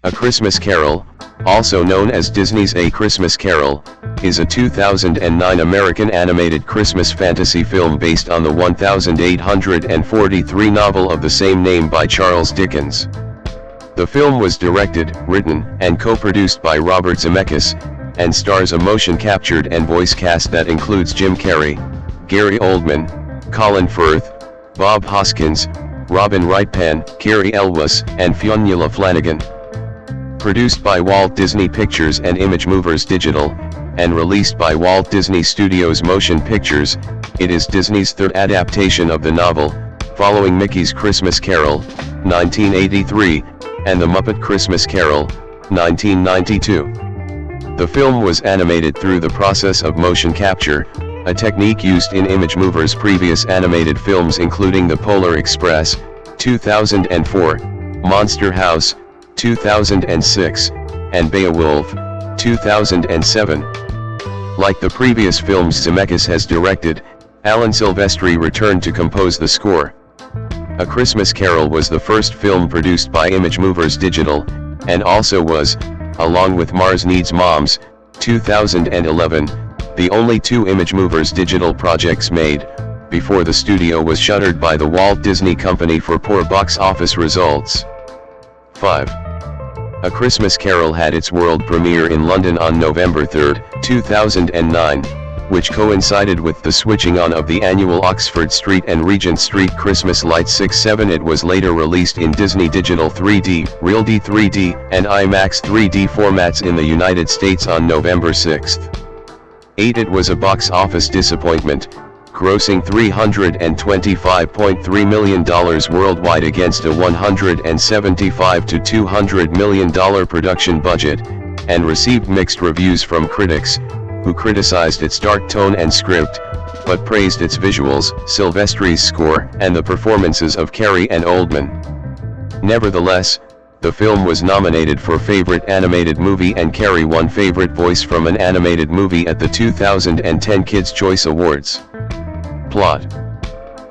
A Christmas Carol, also known as Disney's A Christmas Carol, is a 2009 American animated Christmas fantasy film based on the 1843 novel of the same name by Charles Dickens. The film was directed, written, and co-produced by Robert Zemeckis, and stars a motion-captured and voice cast that includes Jim Carrey, Gary Oldman, Colin Firth, Bob Hoskins, Robin Wright-Penn, Cary Elwes, and Fionnuala Flanagan. Produced by Walt Disney Pictures and Image Movers Digital, and released by Walt Disney Studios Motion Pictures, it is Disney's third adaptation of the novel, following Mickey's Christmas Carol, 1983, and The Muppet Christmas Carol, 1992. The film was animated through the process of motion capture, a technique used in Image Movers' previous animated films including The Polar Express, 2004, Monster House, 2006, and Beowulf, 2007. Like the previous films Zemeckis has directed, Alan Silvestri returned to compose the score. A Christmas Carol was the first film produced by Image Movers Digital, and also was, along with Mars Needs Moms, 2011, the only two Image Movers Digital projects made, before the studio was shuttered by the Walt Disney Company for poor box office results. 5. A Christmas Carol had its world premiere in London on November 3, 2009, which coincided with the switching on of the annual Oxford Street and Regent Street Christmas lights 6/7. It was later released in Disney Digital 3D, RealD 3D, and IMAX 3D formats in the United States on November 6. 8. It was a box office disappointment, grossing $325.3 million worldwide against a $175 to $200 million production budget, and received mixed reviews from critics, who criticized its dark tone and script, but praised its visuals, Silvestri's score, and the performances of Carrey and Oldman. Nevertheless, the film was nominated for Favorite Animated Movie and Carrey won Favorite Voice from an Animated Movie at the 2010 Kids' Choice Awards. Plot.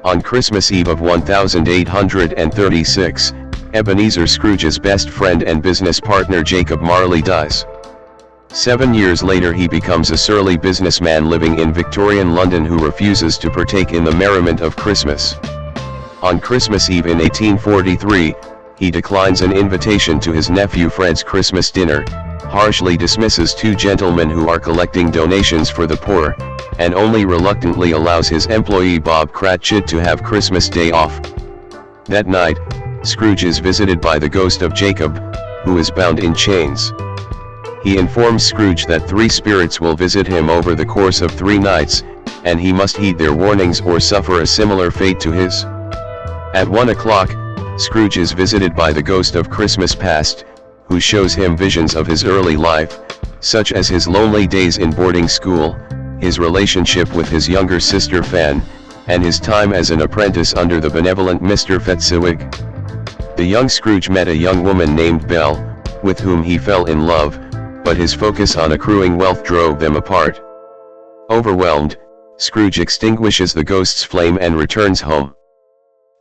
On Christmas Eve of 1836, Ebenezer Scrooge's best friend and business partner Jacob Marley dies. 7 years later he becomes a surly businessman living in Victorian London who refuses to partake in the merriment of Christmas. On Christmas Eve in 1843, he declines an invitation to his nephew Fred's Christmas dinner, harshly dismisses two gentlemen who are collecting donations for the poor, and only reluctantly allows his employee Bob Cratchit to have Christmas Day off. That night, Scrooge is visited by the ghost of Jacob, who is bound in chains. He informs Scrooge that 3 spirits will visit him over the course of 3 nights, and he must heed their warnings or suffer a similar fate to his. At 1 o'clock, Scrooge is visited by the ghost of Christmas Past, who shows him visions of his early life, such as his lonely days in boarding school, his relationship with his younger sister Fan, and his time as an apprentice under the benevolent Mr. Fezziwig. The young Scrooge met a young woman named Belle, with whom he fell in love, but his focus on accruing wealth drove them apart. Overwhelmed, Scrooge extinguishes the ghost's flame and returns home.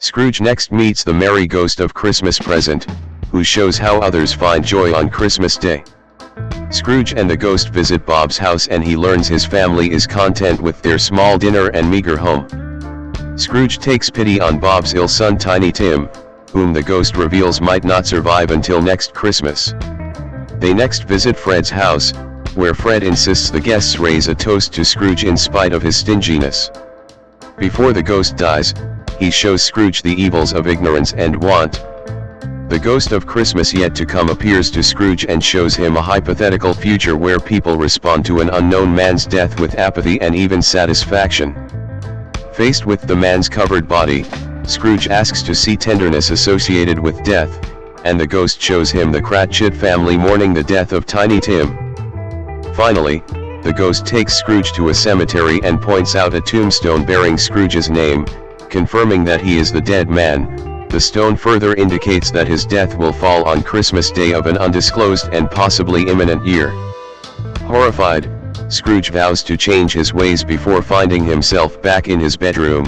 Scrooge next meets the merry ghost of Christmas Present, who shows how others find joy on Christmas Day. Scrooge and the ghost visit Bob's house and he learns his family is content with their small dinner and meager home. Scrooge takes pity on Bob's ill son Tiny Tim, whom the ghost reveals might not survive until next Christmas. They next visit Fred's house, where Fred insists the guests raise a toast to Scrooge in spite of his stinginess. Before the ghost dies, he shows Scrooge the evils of ignorance and want. The ghost of Christmas yet to come appears to Scrooge and shows him a hypothetical future where people respond to an unknown man's death with apathy and even satisfaction. Faced with the man's covered body, Scrooge asks to see tenderness associated with death, and the ghost shows him the Cratchit family mourning the death of Tiny Tim. Finally, the ghost takes Scrooge to a cemetery and points out a tombstone bearing Scrooge's name, confirming that he is the dead man. The stone further indicates that his death will fall on Christmas Day of an undisclosed and possibly imminent year. Horrified, Scrooge vows to change his ways before finding himself back in his bedroom.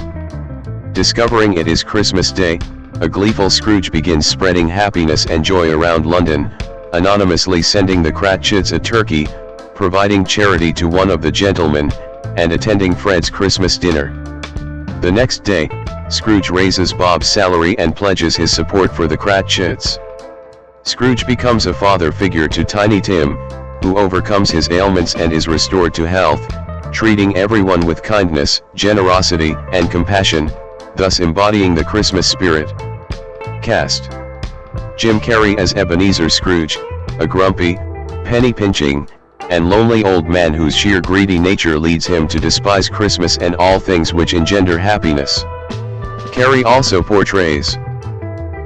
Discovering it is Christmas Day, a gleeful Scrooge begins spreading happiness and joy around London, anonymously sending the Cratchits a turkey, providing charity to one of the gentlemen, and attending Fred's Christmas dinner. The next day, Scrooge raises Bob's salary and pledges his support for the Cratchits. Scrooge becomes a father figure to Tiny Tim, who overcomes his ailments and is restored to health, treating everyone with kindness, generosity, and compassion, thus embodying the Christmas spirit. Cast: Jim Carrey as Ebenezer Scrooge, a grumpy, penny-pinching, and lonely old man whose sheer greedy nature leads him to despise Christmas and all things which engender happiness. Carrey also portrays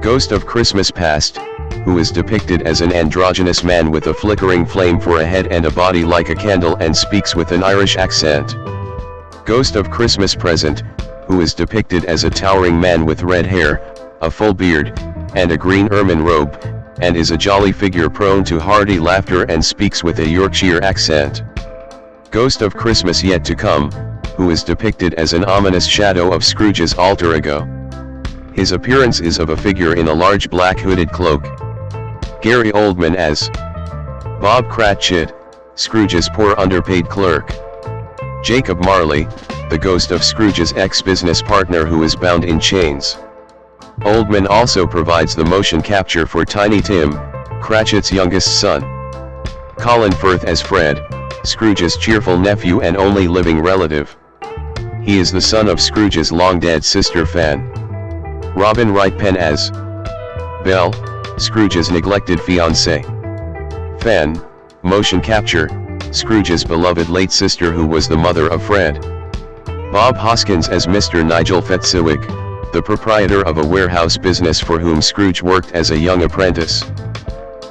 Ghost of Christmas Past, who is depicted as an androgynous man with a flickering flame for a head and a body like a candle and speaks with an Irish accent. Ghost of Christmas Present, who is depicted as a towering man with red hair, a full beard, and a green ermine robe, and is a jolly figure prone to hearty laughter and speaks with a Yorkshire accent. Ghost of Christmas Yet to Come, who is depicted as an ominous shadow of Scrooge's alter ego. His appearance is of a figure in a large black hooded cloak. Gary Oldman as Bob Cratchit, Scrooge's poor underpaid clerk. Jacob Marley, the ghost of Scrooge's ex-business partner who is bound in chains. Oldman also provides the motion capture for Tiny Tim, Cratchit's youngest son. Colin Firth as Fred, Scrooge's cheerful nephew and only living relative. He is the son of Scrooge's long-dead sister Fan. Robin Wright Penn as Belle, Scrooge's neglected fiancée. Fan, motion capture, Scrooge's beloved late sister who was the mother of Fred. Bob Hoskins as Mr. Nigel Fetziwig, the proprietor of a warehouse business for whom Scrooge worked as a young apprentice.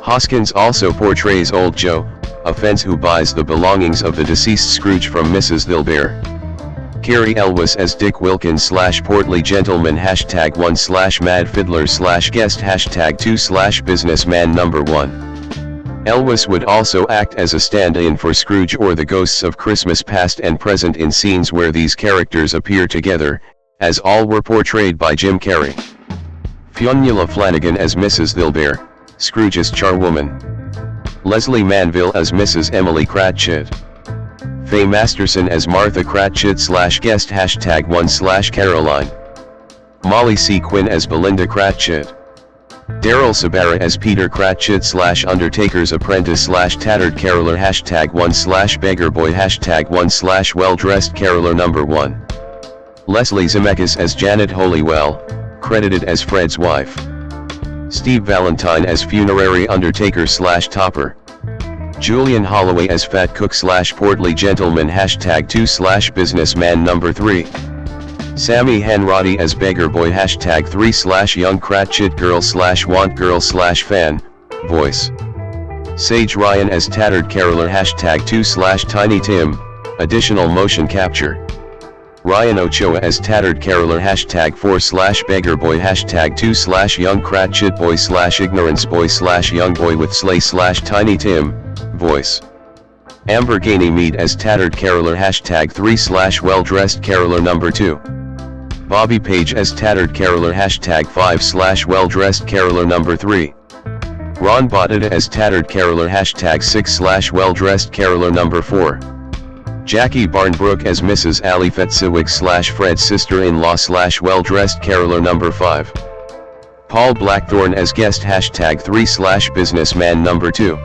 Hoskins also portrays Old Joe, a fence who buys the belongings of the deceased Scrooge from Mrs. Dilbear. Cary Elwes as Dick Wilkins /portly gentleman #1/mad fiddler /guest #2/businessman number 1. Elwes would also act as a stand-in for Scrooge or the ghosts of Christmas past and present in scenes where these characters appear together, as all were portrayed by Jim Carrey. Fionnuala Flanagan as Mrs. Dilbear, Scrooge's charwoman. Leslie Manville as Mrs. Emily Cratchit. Faye Masterson as Martha Cratchit /guest #1/Caroline. Molly C. Quinn as Belinda Cratchit. Daryl Sabara as Peter Cratchit /Undertaker's apprentice /tattered caroler #1/beggarboy #1/well-dressed caroler number 1. Leslie Zemeckis as Janet Holywell, credited as Fred's wife. Steve Valentine as funerary undertaker /topper. Julian Holloway as fat cook /portly gentleman #2/businessman number 3. Sammy Hanratty as beggar boy #3/young Cratchit girl /want girl /fan, voice. Sage Ryan as tattered caroler #2/Tiny Tim, additional motion capture. Ryan Ochoa as tattered caroler #4/beggar boy #2/young Cratchit boy /ignorance boy /young boy with sleigh /Tiny Tim, voice. Amber Gainey Mead as tattered caroler #3/well-dressed caroler number 2. Bobby Page as tattered caroler #5/well-dressed caroler number 3. Ron Bodetta as tattered caroler #6/well-dressed caroler number 4. Jackie Barnbrook as Mrs. Allie Fetziwig /Fred's sister-in-law /well-dressed caroler number 5. Paul Blackthorne as guest #3/businessman number 2.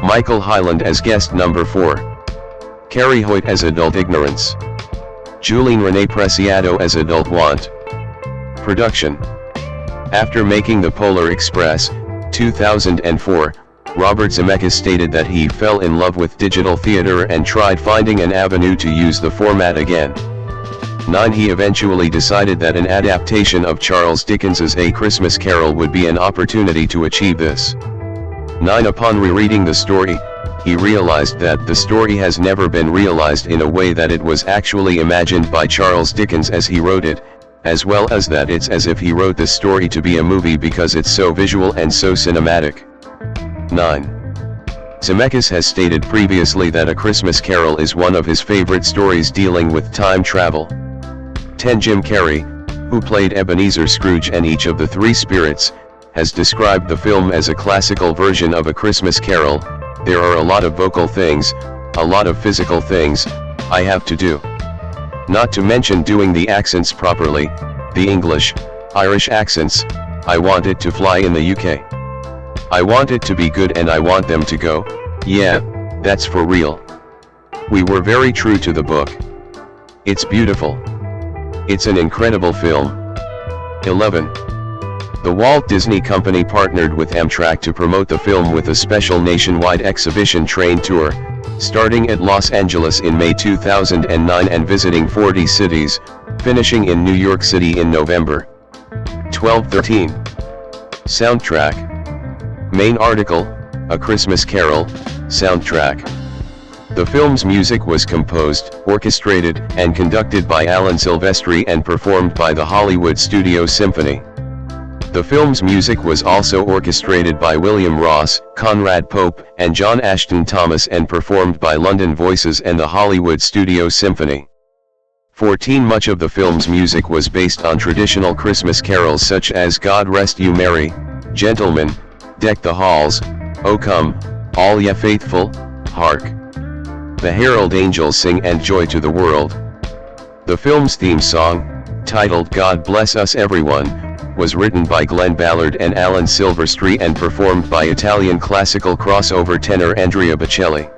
Michael Hyland as guest number 4. Carrie Hoyt as adult ignorance. Julene Renee Preciado as adult want. Production. After making The Polar Express, 2004, Robert Zemeckis stated that he fell in love with digital theater and tried finding an avenue to use the format again. 9. He eventually decided that an adaptation of Charles Dickens's A Christmas Carol would be an opportunity to achieve this. 9. Upon rereading the story, he realized that the story has never been realized in a way that it was actually imagined by Charles Dickens as he wrote it, as well as that it's as if he wrote the story to be a movie because it's so visual and so cinematic. 9. Zemeckis has stated previously that A Christmas Carol is one of his favorite stories dealing with time travel. 10. Jim Carrey, who played Ebenezer Scrooge and each of the three spirits, has described the film as a classical version of A Christmas Carol. There are a lot of vocal things, a lot of physical things, I have to do. Not to mention doing the accents properly, the English, Irish accents. I want it to fly in the UK. I want it to be good and I want them to go, yeah, that's for real. We were very true to the book. It's beautiful. It's an incredible film. 11. The Walt Disney Company partnered with Amtrak to promote the film with a special nationwide exhibition train tour, starting at Los Angeles in May 2009 and visiting 40 cities, finishing in New York City in November. 12-13. Soundtrack. Main article, A Christmas Carol, soundtrack. The film's music was composed, orchestrated, and conducted by Alan Silvestri and performed by the Hollywood Studio Symphony. The film's music was also orchestrated by William Ross, Conrad Pope, and John Ashton Thomas and performed by London Voices and the Hollywood Studio Symphony. 14. Much of the film's music was based on traditional Christmas carols such as God Rest You Merry, Gentlemen, Deck the Halls, O Come, All Ye Faithful, Hark. The Herald Angels Sing and Joy to the World. The film's theme song, titled God Bless Us Everyone, was written by Glenn Ballard and Alan Silvestri and performed by Italian classical crossover tenor Andrea Bocelli.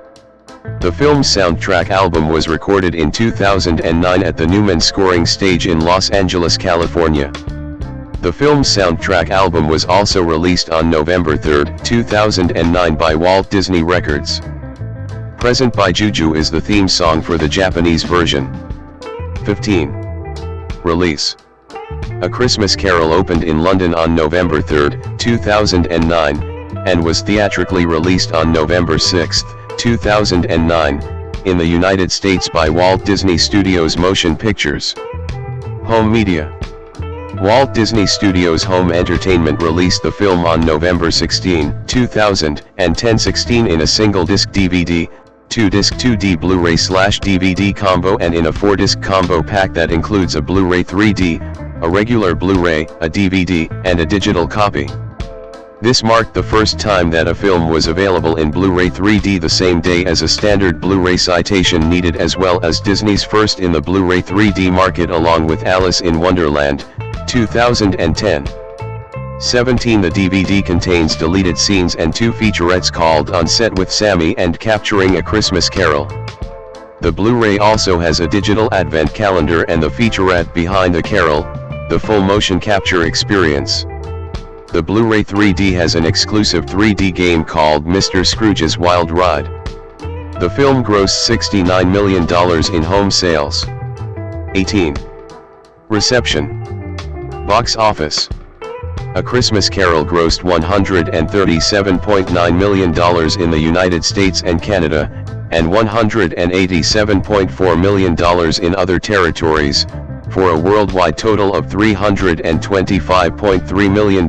The film's soundtrack album was recorded in 2009 at the Newman Scoring Stage in Los Angeles, California. The film's soundtrack album was also released on November 3, 2009 by Walt Disney Records. Present by Juju is the theme song for the Japanese version. 15. Release. A Christmas Carol opened in London on November 3, 2009, and was theatrically released on November 6, 2009, in the United States by Walt Disney Studios Motion Pictures. Home media. Walt Disney Studios Home Entertainment released the film on November 16, 2010 16 in a single-disc DVD, 2-disc 2D Blu-ray/DVD combo and in a 4-disc combo pack that includes a Blu-ray 3D, a regular Blu-ray, a DVD, and a digital copy. This marked the first time that a film was available in Blu-ray 3D the same day as a standard Blu-ray citation needed, as well as Disney's first in the Blu-ray 3D market along with Alice in Wonderland, 2010. 17. The DVD contains deleted scenes and 2 featurettes called On Set with Sammy and Capturing a Christmas Carol. The Blu-ray also has a digital advent calendar and the featurette Behind the Carol, the full motion capture experience. The Blu-ray 3D has an exclusive 3D game called Mr. Scrooge's Wild Ride. The film grossed $69 million in home sales. 18. Reception. Box office. A Christmas Carol grossed $137.9 million in the United States and Canada, and $187.4 million in other territories, for a worldwide total of $325.3 million.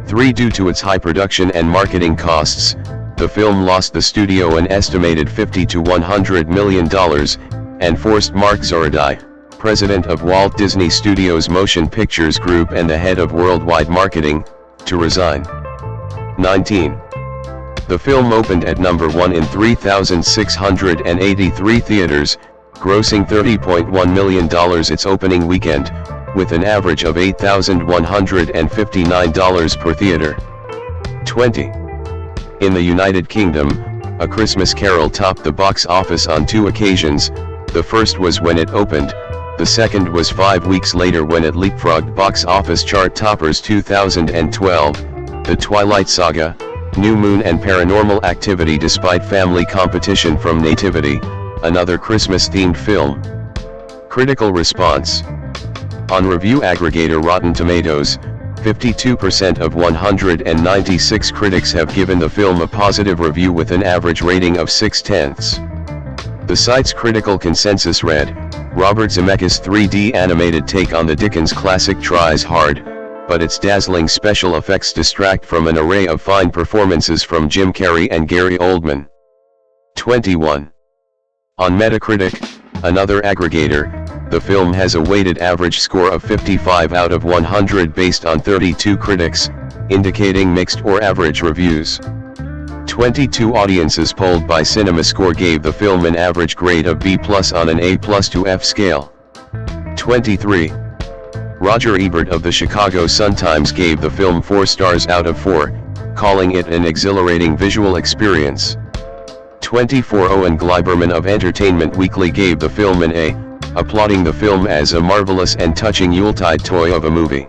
3. Due to its high production and marketing costs, the film lost the studio an estimated $50 to $100 million, and forced Mark Zoradi, president of Walt Disney Studios Motion Pictures Group and the head of worldwide marketing, to resign. 19. The film opened at number 1 in 3,683 theaters, grossing $30.1 million its opening weekend, with an average of $8,159 per theater. 20. In the United Kingdom, A Christmas Carol topped the box office on 2 occasions. The first was when it opened, the second was 5 weeks later when it leapfrogged box office chart toppers 2012, The Twilight Saga, New Moon and Paranormal Activity despite family competition from Nativity, another Christmas-themed film. Critical response. On review aggregator Rotten Tomatoes, 52% of 196 critics have given the film a positive review with an average rating of 6/10. The site's critical consensus read, Robert Zemeckis' 3D animated take on the Dickens classic tries hard, but its dazzling special effects distract from an array of fine performances from Jim Carrey and Gary Oldman. 21. On Metacritic, another aggregator, The film has a weighted average score of 55 out of 100 based on 32 critics, indicating mixed or average reviews. 22 audiences polled by CinemaScore gave the film an average grade of B+ on an A+ to F scale. 23. Roger Ebert of the Chicago Sun-Times gave the film 4 stars out of 4, calling it an exhilarating visual experience. 24. Owen Gleiberman of Entertainment Weekly gave the film an A, applauding the film as a marvelous and touching Yuletide toy of a movie.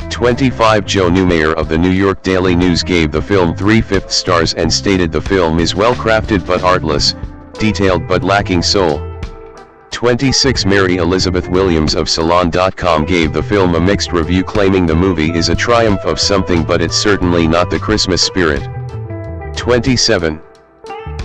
25. Joe Newmayer of the New York Daily News gave the film 3/5 stars and stated the film is well crafted but artless, detailed but lacking soul. 26. Mary Elizabeth Williams of Salon.com gave the film a mixed review, claiming the movie is a triumph of something but it's certainly not the Christmas spirit. 27.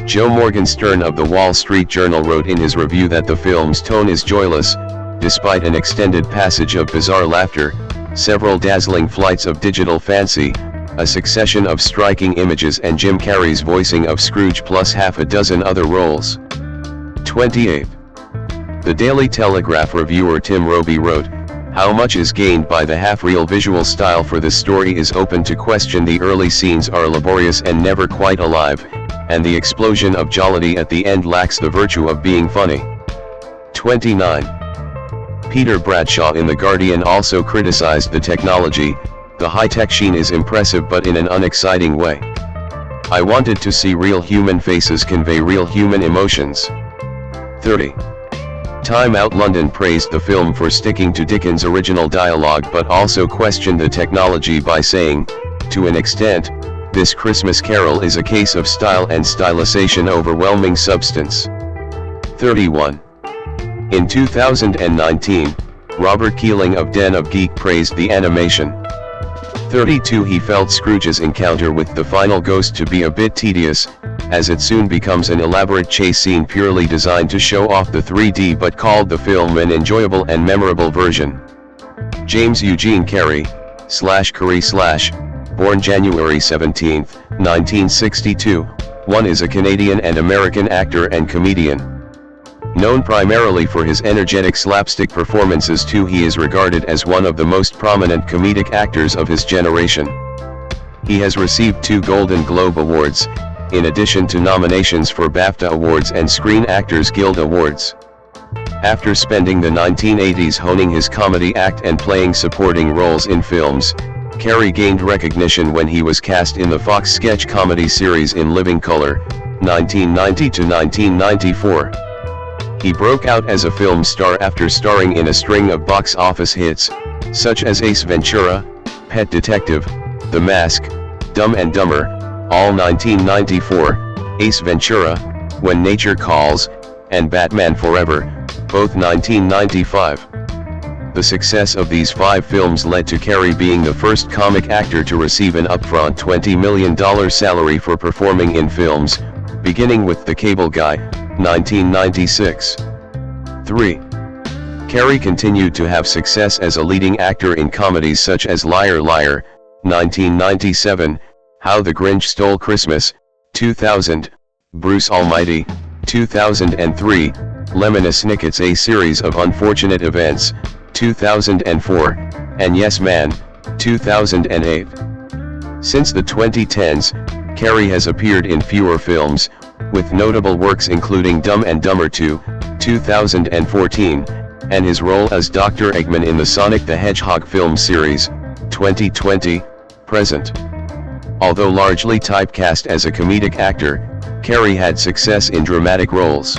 Joe Morgenstern of the Wall Street Journal wrote in his review that the film's tone is joyless, despite an extended passage of bizarre laughter, several dazzling flights of digital fancy, a succession of striking images and Jim Carrey's voicing of Scrooge plus half a dozen other roles. 28. The Daily Telegraph reviewer Tim Roby wrote, "How much is gained by the half-real visual style for this story is open to question. The early scenes are laborious and never quite alive, and the explosion of jollity at the end lacks the virtue of being funny." 29. Peter Bradshaw in The Guardian also criticized the technology. "The high-tech sheen is impressive but in an unexciting way. I wanted to see real human faces convey real human emotions." 30. Time Out London praised the film for sticking to Dickens' original dialogue but also questioned the technology by saying, "To an extent, this Christmas Carol is a case of style and stylization overwhelming substance." 31. In 2019, Robert Keeling of Den of Geek praised the animation. 32. He felt Scrooge's encounter with the final ghost to be a bit tedious, as it soon becomes an elaborate chase scene purely designed to show off the 3D, but called the film an enjoyable and memorable version. James Eugene Carrey, Carey, born January 17, 1962, is a Canadian and American actor and comedian. Known primarily for his energetic slapstick performances too, he is regarded as one of the most prominent comedic actors of his generation. He has received 2 Golden Globe Awards, in addition to nominations for BAFTA Awards and Screen Actors Guild Awards. After spending the 1980s honing his comedy act and playing supporting roles in films, Carrey gained recognition when he was cast in the Fox sketch comedy series In Living Color, 1990 to 1994. He broke out as a film star after starring in a string of box office hits, such as Ace Ventura, Pet Detective, The Mask, Dumb and Dumber, all 1994, Ace Ventura, When Nature Calls, and Batman Forever, both 1995. The success of these 5 films led to Carrey being the first comic actor to receive an upfront $20 million salary for performing in films, beginning with The Cable Guy, 1996. 3. Carrey continued to have success as a leading actor in comedies such as Liar Liar, 1997, How the Grinch Stole Christmas, 2000, Bruce Almighty, 2003, Lemony Snicket's A Series of Unfortunate Events, 2004, and Yes Man, 2008. Since the 2010s, Carrey has appeared in fewer films, with notable works including Dumb and Dumber 2, 2014, and his role as Dr. Eggman in the Sonic the Hedgehog film series, 2020, present. Although largely typecast as a comedic actor, Carrey had success in dramatic roles.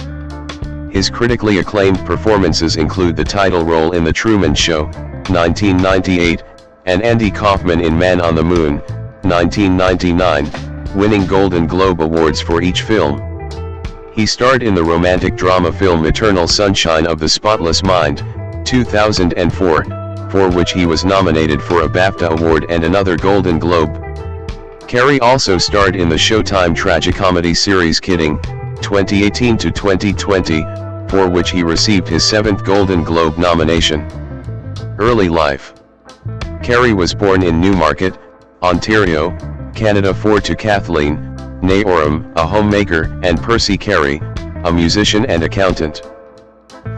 His critically acclaimed performances include the title role in The Truman Show, 1998, and Andy Kaufman in Man on the Moon, 1999, winning Golden Globe Awards for each film. He starred in the romantic drama film Eternal Sunshine of the Spotless Mind, 2004, for which he was nominated for a BAFTA Award and another Golden Globe. Carrey also starred in the Showtime tragicomedy series Kidding, 2018 to 2020, for which he received his 7th Golden Globe nomination. Early life. Carrey was born in Newmarket, Ontario, Canada to Kathleen, née Oram, a homemaker, and Percy Carey, a musician and accountant.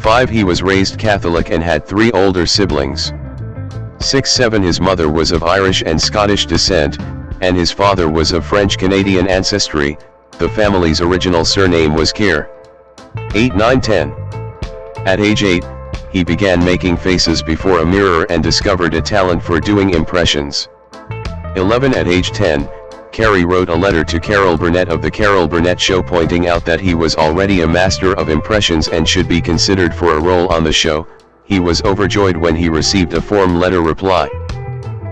5. He was raised Catholic and had 3 older siblings. 6. 7. His mother was of Irish and Scottish descent, and his father was of French-Canadian ancestry. The family's original surname was Kerr. 8. 9. 10. At age 8, he began making faces before a mirror and discovered a talent for doing impressions. 11. At age 10, Carrey wrote a letter to Carol Burnett of The Carol Burnett Show pointing out that he was already a master of impressions and should be considered for a role on the show. He was overjoyed when he received a form letter reply.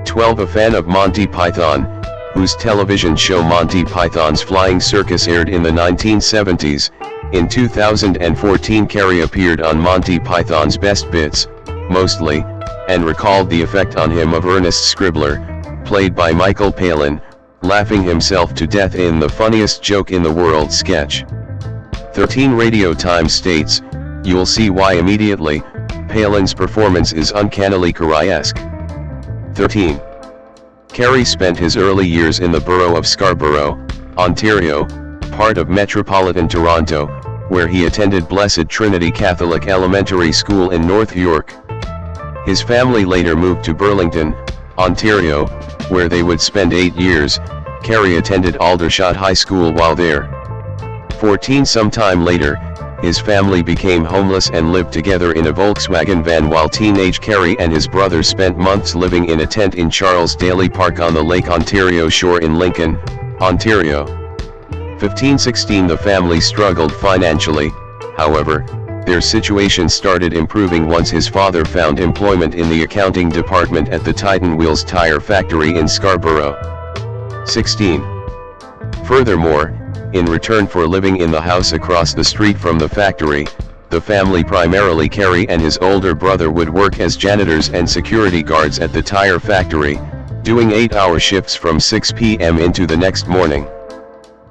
12. A fan of Monty Python, whose television show Monty Python's Flying Circus aired in the 1970s. In 2014, Carrey appeared on Monty Python's Best Bits, Mostly, and recalled the effect on him of Ernest Scribbler, played by Michael Palin, laughing himself to death in the funniest joke in the world sketch. 13. Radio Times states, "You'll see why immediately, Palin's performance is uncannily Carrey-esque." 13. Carrey spent his early years in the borough of Scarborough, Ontario, part of metropolitan Toronto, where he attended Blessed Trinity Catholic Elementary School in North York. His family later moved to Burlington, Ontario, where they would spend 8 years. Carrey attended Aldershot High School while there. 14. Sometime later, his family became homeless and lived together in a Volkswagen van while teenage Carrey and his brother spent months living in a tent in Charles Daly Park on the Lake Ontario shore in Lincoln, Ontario. 15. 16. The family struggled financially, however, their situation started improving once his father found employment in the accounting department at the Titan Wheels tire factory in Scarborough. 16. Furthermore, in return for living in the house across the street from the factory, the family, primarily Carrey and his older brother, would work as janitors and security guards at the tire factory, doing 8-hour shifts from 6 p.m. into the next morning.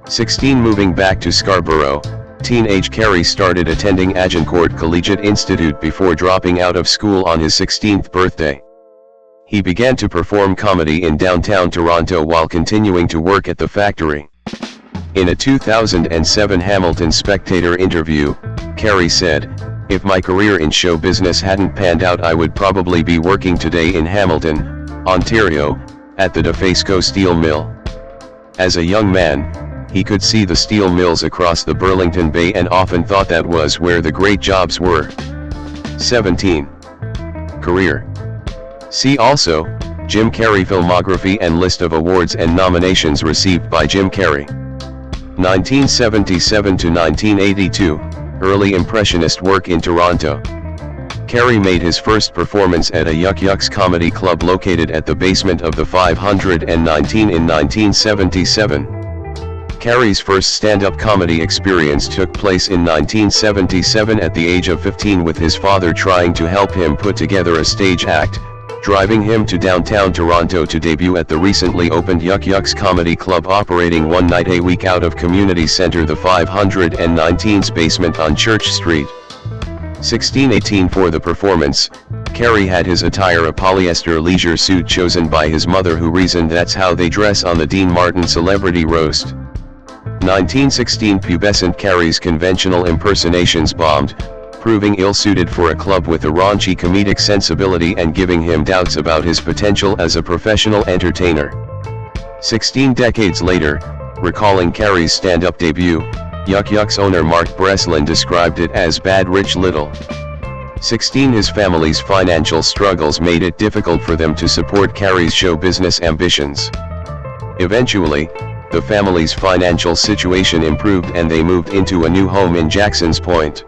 16. Moving back to Scarborough, teenage Carrey started attending Agincourt Collegiate Institute before dropping out of school on his 16th birthday. He began to perform comedy in downtown Toronto while continuing to work at the factory. In a 2007 Hamilton Spectator interview, Carrey said, "If my career in show business hadn't panned out, I would probably be working today in Hamilton, Ontario, at the Dofasco Steel Mill." As a young man, he could see the steel mills across the Burlington Bay and often thought that was where the great jobs were. 17. Career. See also, Jim Carrey filmography and list of awards and nominations received by Jim Carrey. 1977 to 1982, early impressionist work in Toronto. Carrey made his first performance at a Yuck Yucks comedy club located at the basement of the 519 in 1977. Carrey's first stand-up comedy experience took place in 1977 at the age of 15 with his father trying to help him put together a stage act, driving him to downtown Toronto to debut at the recently opened Yuck Yucks Comedy Club operating one night a week out of Community Center, the 519's basement on Church Street. 1618 For the performance, Carrey had his attire a polyester leisure suit chosen by his mother, who reasoned that's how they dress on the Dean Martin Celebrity Roast. 1916 Pubescent Carrey's conventional impersonations bombed, proving ill-suited for a club with a raunchy comedic sensibility and giving him doubts about his potential as a professional entertainer. 16 decades later, recalling Carrey's stand-up debut, Yuck Yucks owner Mark Breslin described it as bad rich little. 16 His family's financial struggles made it difficult for them to support Carrey's show business ambitions. Eventually, the family's financial situation improved and they moved into a new home in Jackson's Point.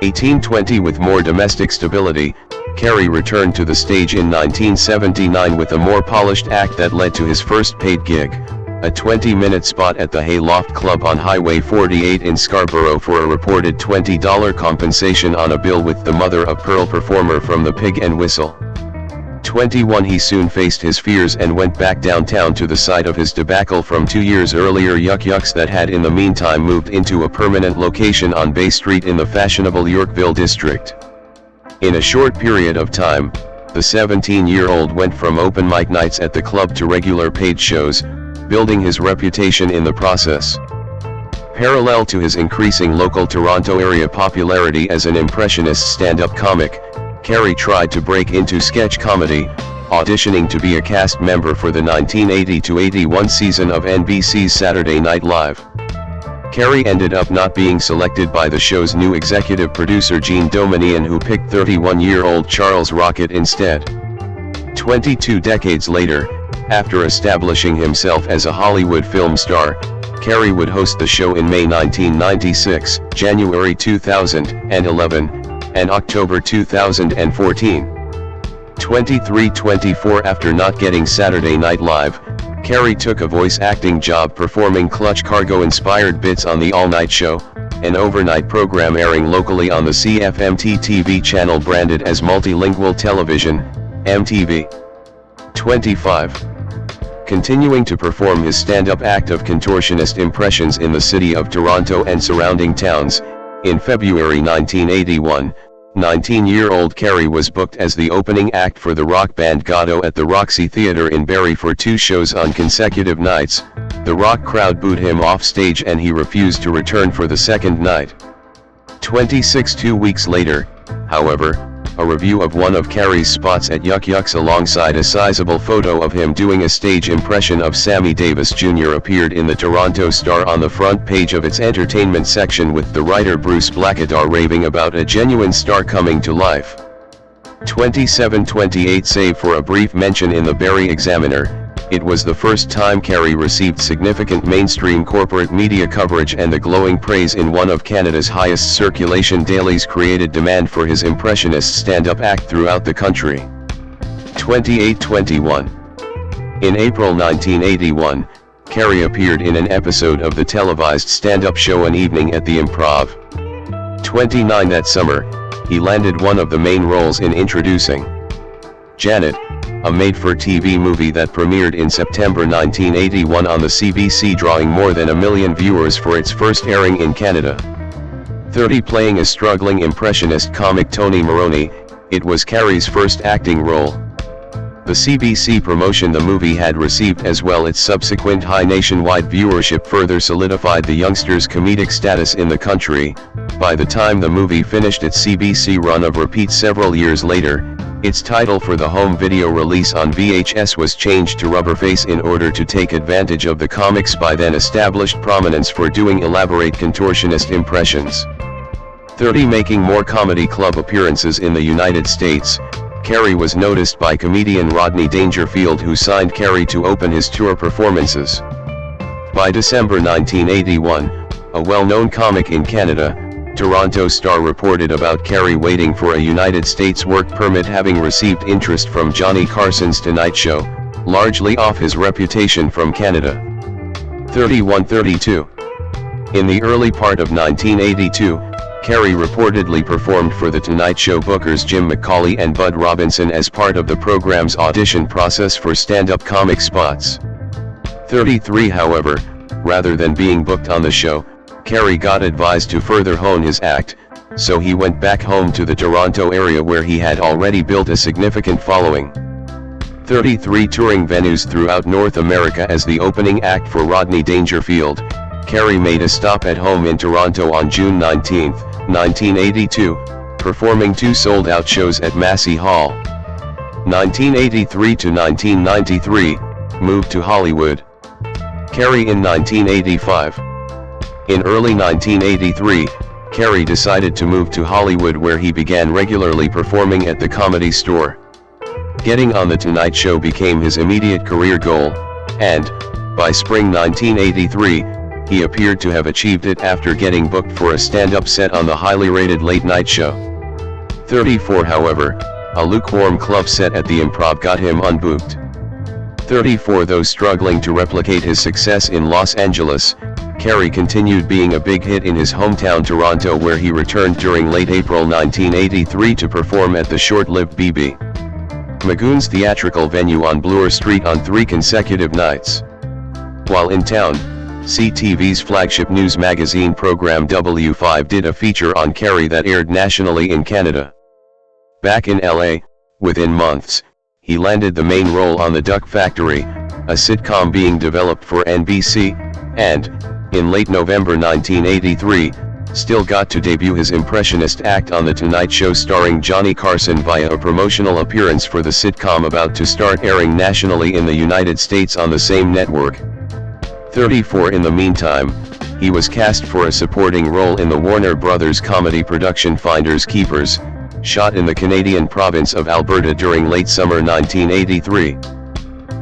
1820 With more domestic stability, Carrey returned to the stage in 1979 with a more polished act that led to his first paid gig, a 20-minute spot at the Hayloft Club on Highway 48 in Scarborough for a reported $20 compensation on a bill with the mother-of-pearl performer from The Pig and Whistle. 21 He soon faced his fears and went back downtown to the site of his debacle from 2 years earlier, Yuck Yucks, that had in the meantime moved into a permanent location on Bay Street in the fashionable Yorkville district. In a short period of time, the 17-year-old went from open mic nights at the club to regular paid shows, building his reputation in the process. Parallel to his increasing local Toronto area popularity as an impressionist stand-up comic, Carrey tried to break into sketch comedy, auditioning to be a cast member for the 1980-81 season of NBC's Saturday Night Live. Carrey ended up not being selected by the show's new executive producer Gene Domanian, who picked 31-year-old Charles Rocket instead. 22 decades later, after establishing himself as a Hollywood film star, Carrey would host the show in May 1996, January 2011, and October 2014. 23-24 After not getting Saturday Night Live, Carrey took a voice acting job performing Clutch Cargo-inspired bits on The All Night Show, an overnight program airing locally on the CFMT TV channel branded as Multilingual Television, MTV. 25. Continuing to perform his stand-up act of contortionist impressions in the city of Toronto and surrounding towns, in February 1981, 19-year-old Carrey was booked as the opening act for the rock band Godot at the Roxy Theatre in Barrie for 2 shows on consecutive nights. The rock crowd booed him off stage and he refused to return for the second night. 26 2 weeks later, however, a review of one of Carrey's spots at Yuck Yucks alongside a sizable photo of him doing a stage impression of Sammy Davis Jr. appeared in the Toronto Star on the front page of its entertainment section, with the writer Bruce Blackadar raving about a genuine star coming to life. 27-28 Save for a brief mention in the Barrie Examiner, it was the first time Carrey received significant mainstream corporate media coverage, and the glowing praise in one of Canada's highest circulation dailies created demand for his impressionist stand-up act throughout the country. 28-21. In April 1981, Carrey appeared in an episode of the televised stand-up show An Evening at the Improv. 29 That summer, he landed one of the main roles in Introducing Janet, a made-for-TV movie that premiered in September 1981 on the CBC, drawing more than 1 million viewers for its first airing in Canada. 30 Playing a struggling impressionist comic Tony Maroney, it was Carrey's first acting role. The CBC promotion the movie had received, as well its subsequent high nationwide viewership, further solidified the youngster's comedic status in the country. By the time the movie finished its CBC run of repeats several years later, its title for the home video release on VHS was changed to Rubberface in order to take advantage of the comic's by then established prominence for doing elaborate contortionist impressions. 30 Making more comedy club appearances in the United States, Carrey was noticed by comedian Rodney Dangerfield, who signed Carrey to open his tour performances. By December 1981, a well-known comic in Canada, Toronto Star reported about Carrey waiting for a United States work permit, having received interest from Johnny Carson's Tonight Show, largely off his reputation from Canada. 31-32. In the early part of 1982, Carrey reportedly performed for The Tonight Show bookers Jim McCauley and Bud Robinson as part of the program's audition process for stand-up comic spots. 33 However, rather than being booked on the show, Carrey got advised to further hone his act, so he went back home to the Toronto area where he had already built a significant following. 33 Touring venues throughout North America as the opening act for Rodney Dangerfield, Carrey made a stop at home in Toronto on June 19, 1982, performing 2 sold-out shows at Massey Hall. 1983 to 1993, moved to Hollywood. Carrey in 1985. In early 1983, Carrey decided to move to Hollywood, where he began regularly performing at the Comedy Store. Getting on The Tonight Show became his immediate career goal, and, by spring 1983, he appeared to have achieved it after getting booked for a stand-up set on the highly rated Late Night Show. 34 However, a lukewarm club set at the Improv got him unbooked. 34 Though struggling to replicate his success in Los Angeles, Carrey continued being a big hit in his hometown Toronto, where he returned during late April 1983 to perform at the short-lived B.B. Magoon's theatrical venue on Bloor Street on 3 consecutive nights. While in town, CTV's flagship news magazine program W5 did a feature on Carrey that aired nationally in Canada. Back in LA, within months, he landed the main role on The Duck Factory, a sitcom being developed for NBC, and, In late November 1983, Still got to debut his impressionist act on The Tonight Show starring Johnny Carson via a promotional appearance for the sitcom about to start airing nationally in the United States on the same network. 34 In the meantime, he was cast for a supporting role in the Warner Brothers comedy production Finders Keepers, shot in the Canadian province of Alberta during late summer 1983.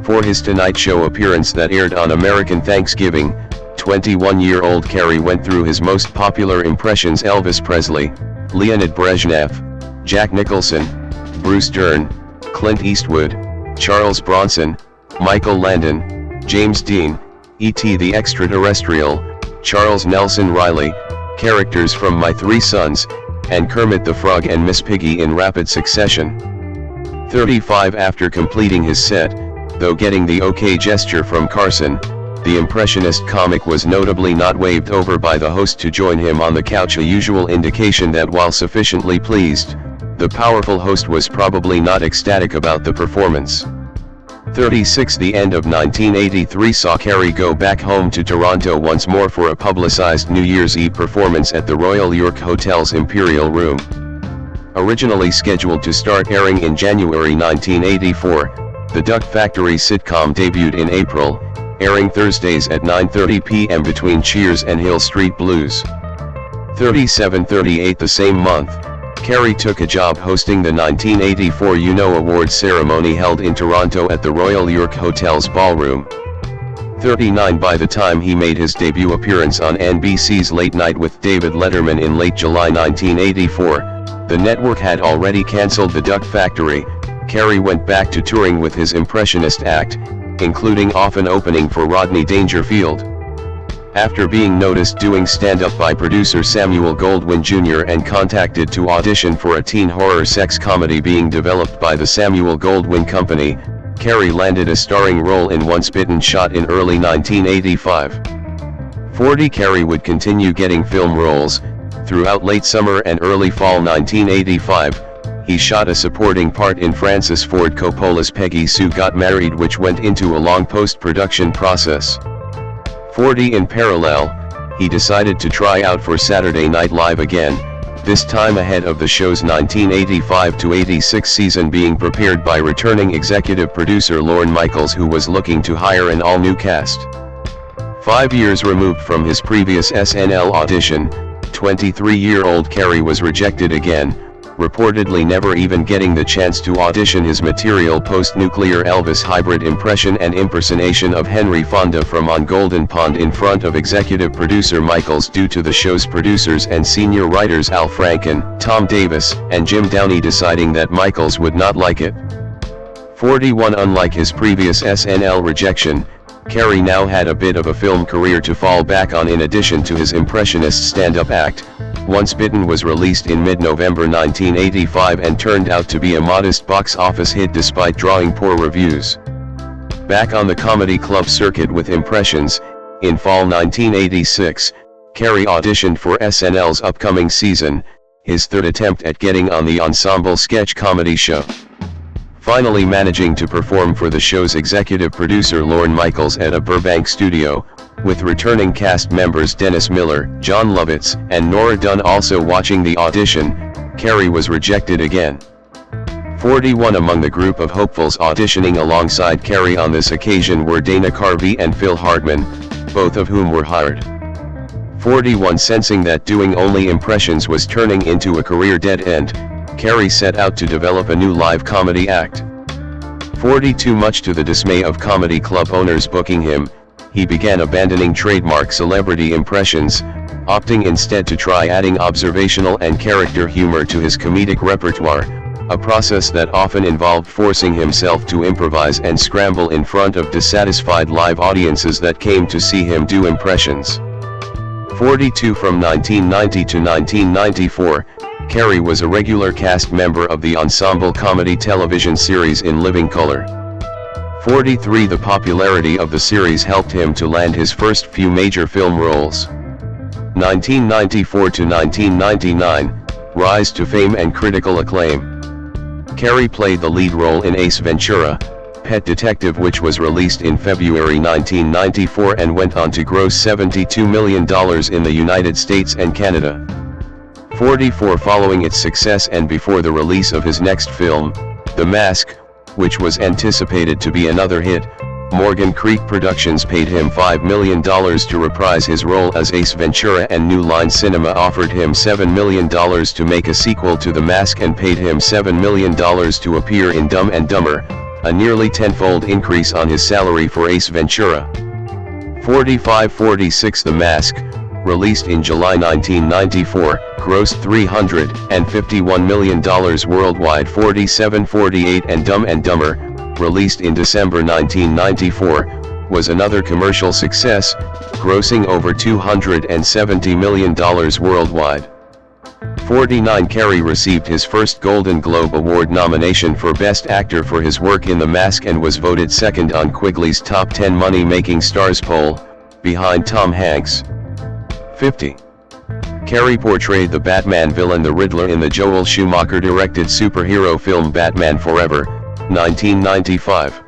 For his Tonight Show appearance that aired on American Thanksgiving, 21-year-old Carrey went through his most popular impressions: Elvis Presley, Leonid Brezhnev, Jack Nicholson, Bruce Dern, Clint Eastwood, Charles Bronson, Michael Landon, James Dean, E.T. the Extraterrestrial, Charles Nelson Riley, characters from My Three Sons, and Kermit the Frog and Miss Piggy in rapid succession. 35 After completing his set, though getting the OK gesture from Carson, the impressionist comic was notably not waved over by the host to join him on the couch, a usual indication that while sufficiently pleased, the powerful host was probably not ecstatic about the performance. 36 The end of 1983 saw Carrey go back home to Toronto once more for a publicized New Year's Eve performance at the Royal York Hotel's Imperial Room. Originally scheduled to start airing in January 1984, the Duck Factory sitcom debuted in April, airing Thursdays at 9:30 p.m. between Cheers and Hill Street Blues. 37-38 The same month, Carrey took a job hosting the 1984 Awards ceremony held in Toronto at the Royal York Hotel's ballroom. 39 By the time he made his debut appearance on NBC's Late Night with David Letterman in late July 1984, the network had already cancelled the Duck Factory. Carrey went back to touring with his impressionist act, including often opening for Rodney Dangerfield. After being noticed doing stand-up by producer Samuel Goldwyn Jr. and contacted to audition for a teen horror sex comedy being developed by the Samuel Goldwyn Company, Carrey landed a starring role in Once Bitten, shot in early 1985. 40 Carrey would continue getting film roles. Throughout late summer and early fall 1985, he shot a supporting part in Francis Ford Coppola's Peggy Sue Got Married, which went into a long post-production process. 40 In parallel, he decided to try out for Saturday Night Live again, this time ahead of the show's 1985-86 season being prepared by returning executive producer Lorne Michaels, who was looking to hire an all-new cast. 5 years removed from his previous SNL audition, 23-year-old Carrey was rejected again, reportedly never even getting the chance to audition his material post-nuclear Elvis hybrid impression and impersonation of Henry Fonda from On Golden Pond in front of executive producer Michaels due to the show's producers and senior writers Al Franken, Tom Davis, and Jim Downey deciding that Michaels would not like it. 41 Unlike his previous SNL rejection, Carrey now had a bit of a film career to fall back on. In addition to his impressionist stand-up act, Once Bitten was released in mid-November 1985 and turned out to be a modest box office hit despite drawing poor reviews. Back on the comedy club circuit with impressions, in fall 1986, Carrey auditioned for SNL's upcoming season, his third attempt at getting on the ensemble sketch comedy show. Finally managing to perform for the show's executive producer Lorne Michaels at a Burbank studio, with returning cast members Dennis Miller, John Lovitz, and Nora Dunn also watching the audition, Carrey was rejected again. 41 Among the group of hopefuls auditioning alongside Carrey on this occasion were Dana Carvey and Phil Hartman, both of whom were hired. 41 Sensing that doing only impressions was turning into a career dead end, Carrey set out to develop a new live comedy act. 42 Much to the dismay of comedy club owners booking him, he began abandoning trademark celebrity impressions, opting instead to try adding observational and character humor to his comedic repertoire, a process that often involved forcing himself to improvise and scramble in front of dissatisfied live audiences that came to see him do impressions. 42 From 1990 to 1994, Carrey was a regular cast member of the ensemble comedy television series In Living Color. 43 The popularity of the series helped him to land his first few major film roles. 1994 to 1999, rise to fame and critical acclaim. Carrey played the lead role in Ace Ventura, Pet Detective, which was released in February 1994 and went on to gross $72 million in the United States and Canada. 44 Following its success and before the release of his next film, The Mask, which was anticipated to be another hit, Morgan Creek Productions paid him $5 million to reprise his role as Ace Ventura, and New Line Cinema offered him $7 million to make a sequel to The Mask and paid him $7 million to appear in Dumb and Dumber, a nearly tenfold increase on his salary for Ace Ventura. 45-46 The Mask, released in July 1994, grossed $351 million worldwide. 47-48 and Dumb and Dumber, released in December 1994, was another commercial success, grossing over $270 million worldwide. 49 Carrey received his first Golden Globe Award nomination for Best Actor for his work in The Mask and was voted second on Quigley's Top 10 Money-Making Stars poll, behind Tom Hanks. 50. Carrey portrayed the Batman villain the Riddler in the Joel Schumacher-directed superhero film Batman Forever, 1995.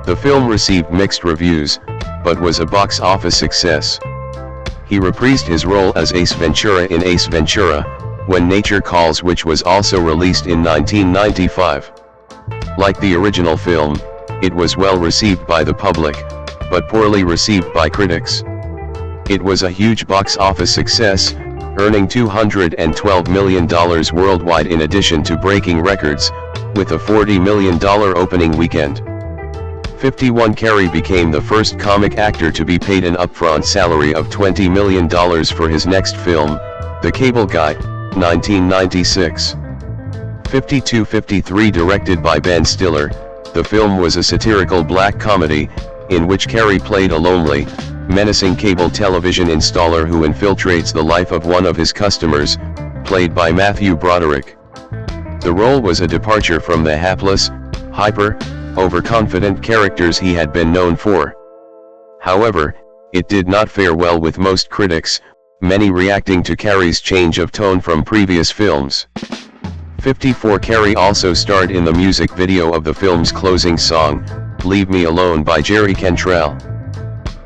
The film received mixed reviews, but was a box office success. He reprised his role as Ace Ventura in Ace Ventura: When Nature Calls, which was also released in 1995. Like the original film, it was well received by the public, but poorly received by critics. It was a huge box office success, earning $212 million worldwide in addition to breaking records, with a $40 million opening weekend. 51 Carrey became the first comic actor to be paid an upfront salary of $20 million for his next film, The Cable Guy, 1996. 52-53 Directed by Ben Stiller, the film was a satirical black comedy, in which Carrey played a lonely, menacing cable television installer who infiltrates the life of one of his customers, played by Matthew Broderick. The role was a departure from the hapless, hyper, overconfident characters he had been known for. However, it did not fare well with most critics, many reacting to Carrey's change of tone from previous films. 54 Carrey also starred in the music video of the film's closing song, Leave Me Alone by Jerry Cantrell.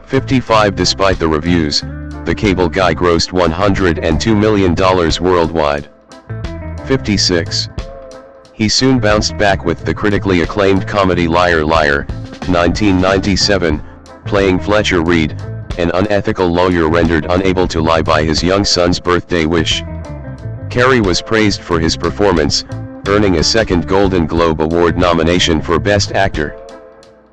55 Despite the reviews, The Cable Guy grossed $102 million worldwide. 56. He soon bounced back with the critically acclaimed comedy Liar Liar, 1997, playing Fletcher Reed, an unethical lawyer rendered unable to lie by his young son's birthday wish. Carrey was praised for his performance, earning a second Golden Globe Award nomination for Best Actor.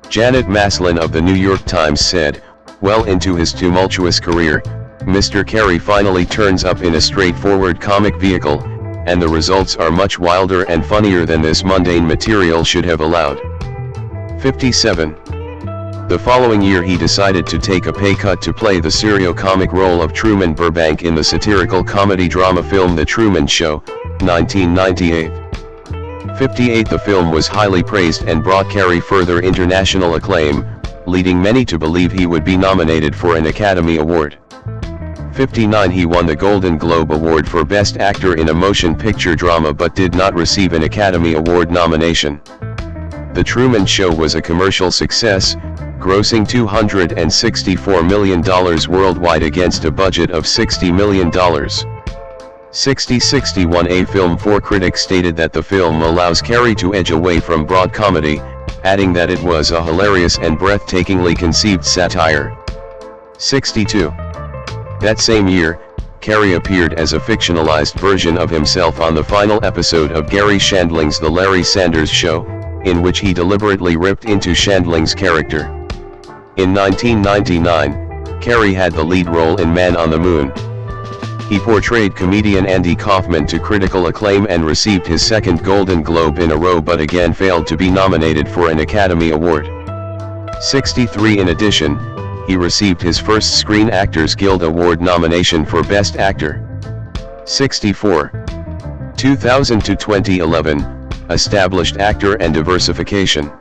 Janet Maslin of the New York Times said, "Well into his tumultuous career, Mr. Carrey finally turns up in a straightforward comic vehicle, and the results are much wilder and funnier than this mundane material should have allowed." 57. The following year he decided to take a pay cut to play the serio-comic role of Truman Burbank in the satirical comedy-drama film The Truman Show, 1998. 58. The film was highly praised and brought Carrey further international acclaim, leading many to believe he would be nominated for an Academy Award. 59. He won the Golden Globe Award for Best Actor in a Motion Picture Drama but did not receive an Academy Award nomination. The Truman Show was a commercial success, grossing $264 million worldwide against a budget of $60 million. 60-61 A Film 4 critics stated that the film allows Carrey to edge away from broad comedy, adding that it was a hilarious and breathtakingly conceived satire. 62. That same year, Carrey appeared as a fictionalized version of himself on the final episode of Gary Shandling's The Larry Sanders Show, in which he deliberately ripped into Shandling's character. In 1999, Carrey had the lead role in Man on the Moon. He portrayed comedian Andy Kaufman to critical acclaim and received his second Golden Globe in a row but again failed to be nominated for an Academy Award. 63. In addition, he received his first Screen Actors Guild Award nomination for Best Actor. 64. 2000 to 2011, established actor and diversification.